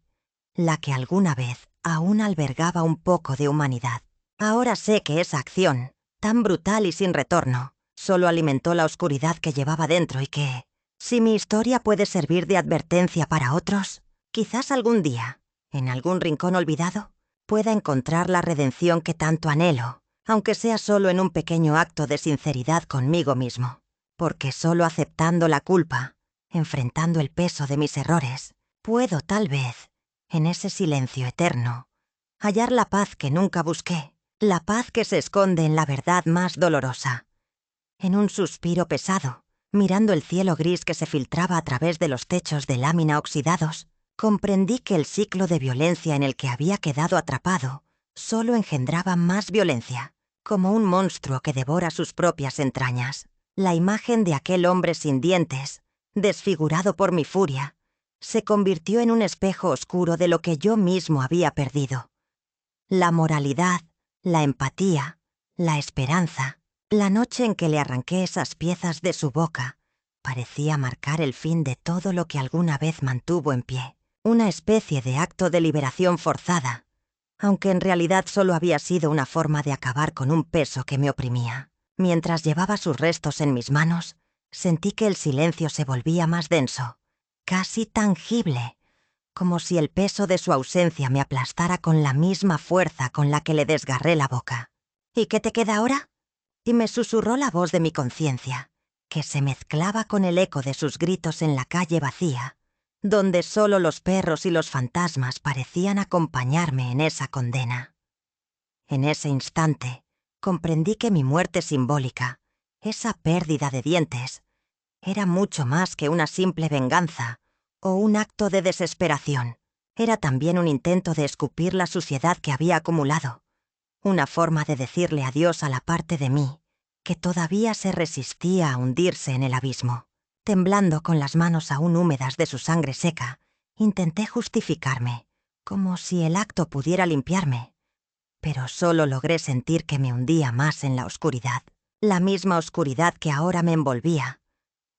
A: la que alguna vez aún albergaba un poco de humanidad. Ahora sé que esa acción, tan brutal y sin retorno, solo alimentó la oscuridad que llevaba dentro y que, si mi historia puede servir de advertencia para otros, quizás algún día, en algún rincón olvidado, pueda encontrar la redención que tanto anhelo, aunque sea solo en un pequeño acto de sinceridad conmigo mismo. Porque solo aceptando la culpa, enfrentando el peso de mis errores, puedo tal vez, en ese silencio eterno, hallar la paz que nunca busqué, la paz que se esconde en la verdad más dolorosa. En un suspiro pesado, mirando el cielo gris que se filtraba a través de los techos de lámina oxidados, comprendí que el ciclo de violencia en el que había quedado atrapado solo engendraba más violencia, como un monstruo que devora sus propias entrañas. La imagen de aquel hombre sin dientes, desfigurado por mi furia, se convirtió en un espejo oscuro de lo que yo mismo había perdido. La moralidad, la empatía, la esperanza. La noche en que le arranqué esas piezas de su boca parecía marcar el fin de todo lo que alguna vez mantuvo en pie. Una especie de acto de liberación forzada, aunque en realidad solo había sido una forma de acabar con un peso que me oprimía. Mientras llevaba sus restos en mis manos, sentí que el silencio se volvía más denso, casi tangible, como si el peso de su ausencia me aplastara con la misma fuerza con la que le desgarré la boca. ¿Y qué te queda ahora? Y me susurró la voz de mi conciencia, que se mezclaba con el eco de sus gritos en la calle vacía, donde solo los perros y los fantasmas parecían acompañarme en esa condena. En ese instante, comprendí que mi muerte simbólica, esa pérdida de dientes, era mucho más que una simple venganza o un acto de desesperación. Era también un intento de escupir la suciedad que había acumulado, una forma de decirle adiós a la parte de mí que todavía se resistía a hundirse en el abismo. Temblando con las manos aún húmedas de su sangre seca, intenté justificarme, como si el acto pudiera limpiarme, pero solo logré sentir que me hundía más en la oscuridad, la misma oscuridad que ahora me envolvía,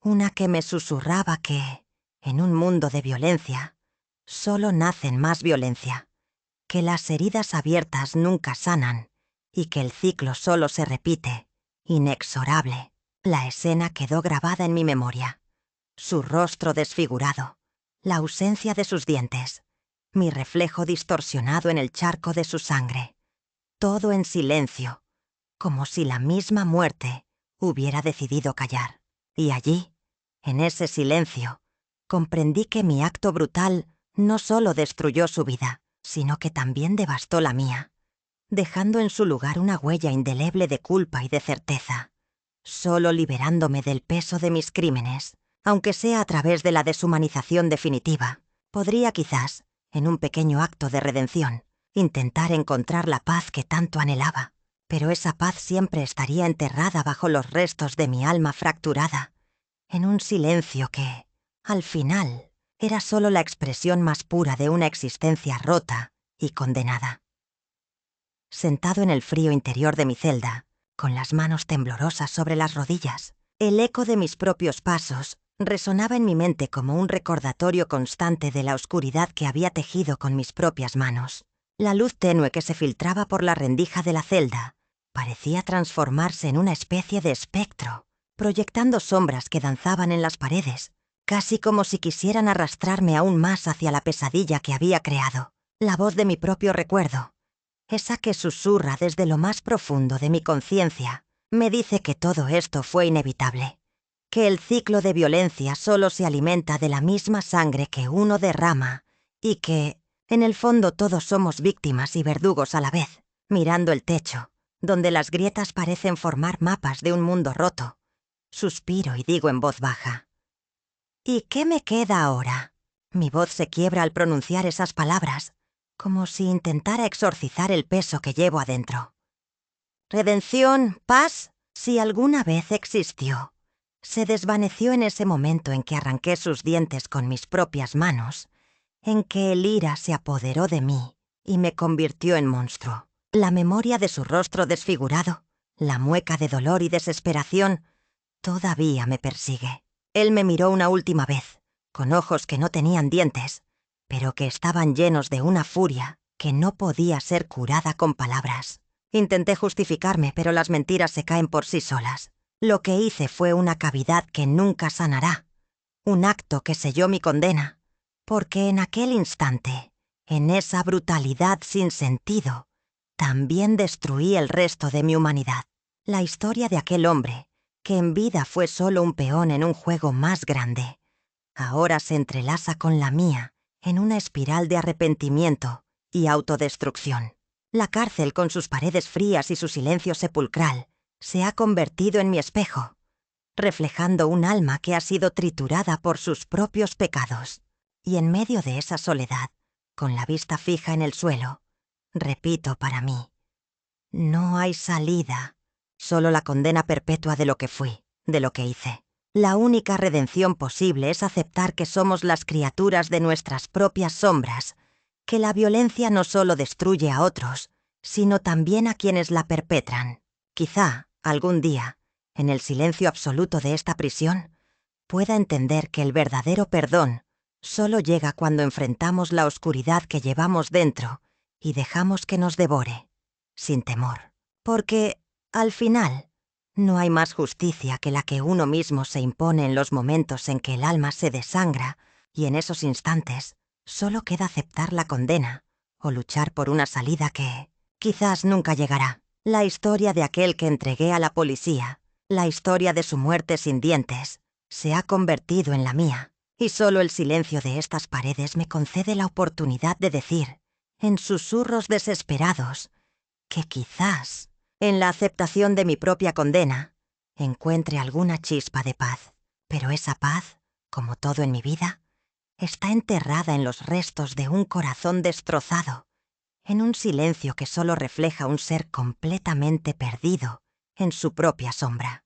A: una que me susurraba que, en un mundo de violencia, solo nacen más violencia, que las heridas abiertas nunca sanan y que el ciclo solo se repite, inexorable. La escena quedó grabada en mi memoria. Su rostro desfigurado, la ausencia de sus dientes, mi reflejo distorsionado en el charco de su sangre. Todo en silencio, como si la misma muerte hubiera decidido callar. Y allí, en ese silencio, comprendí que mi acto brutal no solo destruyó su vida, sino que también devastó la mía, dejando en su lugar una huella indeleble de culpa y de certeza. Solo liberándome del peso de mis crímenes, aunque sea a través de la deshumanización definitiva, podría quizás, en un pequeño acto de redención, intentar encontrar la paz que tanto anhelaba. Pero esa paz siempre estaría enterrada bajo los restos de mi alma fracturada, en un silencio que, al final, era solo la expresión más pura de una existencia rota y condenada. Sentado en el frío interior de mi celda, con las manos temblorosas sobre las rodillas, el eco de mis propios pasos resonaba en mi mente como un recordatorio constante de la oscuridad que había tejido con mis propias manos. La luz tenue que se filtraba por la rendija de la celda parecía transformarse en una especie de espectro, proyectando sombras que danzaban en las paredes, casi como si quisieran arrastrarme aún más hacia la pesadilla que había creado. La voz de mi propio recuerdo, esa que susurra desde lo más profundo de mi conciencia, me dice que todo esto fue inevitable, que el ciclo de violencia solo se alimenta de la misma sangre que uno derrama y que, en el fondo, todos somos víctimas y verdugos a la vez. Mirando el techo, donde las grietas parecen formar mapas de un mundo roto, suspiro y digo en voz baja: ¿y qué me queda ahora? Mi voz se quiebra al pronunciar esas palabras, como si intentara exorcizar el peso que llevo adentro. Redención, paz, si alguna vez existió, se desvaneció en ese momento en que arranqué sus dientes con mis propias manos, en que el ira se apoderó de mí y me convirtió en monstruo. La memoria de su rostro desfigurado, la mueca de dolor y desesperación, todavía me persigue. Él me miró una última vez, con ojos que no tenían dientes, pero que estaban llenos de una furia que no podía ser curada con palabras. Intenté justificarme, pero las mentiras se caen por sí solas. Lo que hice fue una cavidad que nunca sanará, un acto que selló mi condena, porque en aquel instante, en esa brutalidad sin sentido, también destruí el resto de mi humanidad. La historia de aquel hombre, que en vida fue solo un peón en un juego más grande, ahora se entrelaza con la mía en una espiral de arrepentimiento y autodestrucción. La cárcel, con sus paredes frías y su silencio sepulcral, se ha convertido en mi espejo, reflejando un alma que ha sido triturada por sus propios pecados. Y en medio de esa soledad, con la vista fija en el suelo, repito para mí: no hay salida, solo la condena perpetua de lo que fui, de lo que hice. La única redención posible es aceptar que somos las criaturas de nuestras propias sombras, que la violencia no solo destruye a otros, sino también a quienes la perpetran. Quizá, algún día, en el silencio absoluto de esta prisión, pueda entender que el verdadero perdón solo llega cuando enfrentamos la oscuridad que llevamos dentro y dejamos que nos devore, sin temor. Porque, al final, no hay más justicia que la que uno mismo se impone en los momentos en que el alma se desangra, y en esos instantes solo queda aceptar la condena o luchar por una salida que quizás nunca llegará. La historia de aquel que entregué a la policía, la historia de su muerte sin dientes, se ha convertido en la mía, y solo el silencio de estas paredes me concede la oportunidad de decir, en susurros desesperados, que quizás, en la aceptación de mi propia condena, encuentre alguna chispa de paz. Pero esa paz, como todo en mi vida, está enterrada en los restos de un corazón destrozado, en un silencio que solo refleja un ser completamente perdido en su propia sombra.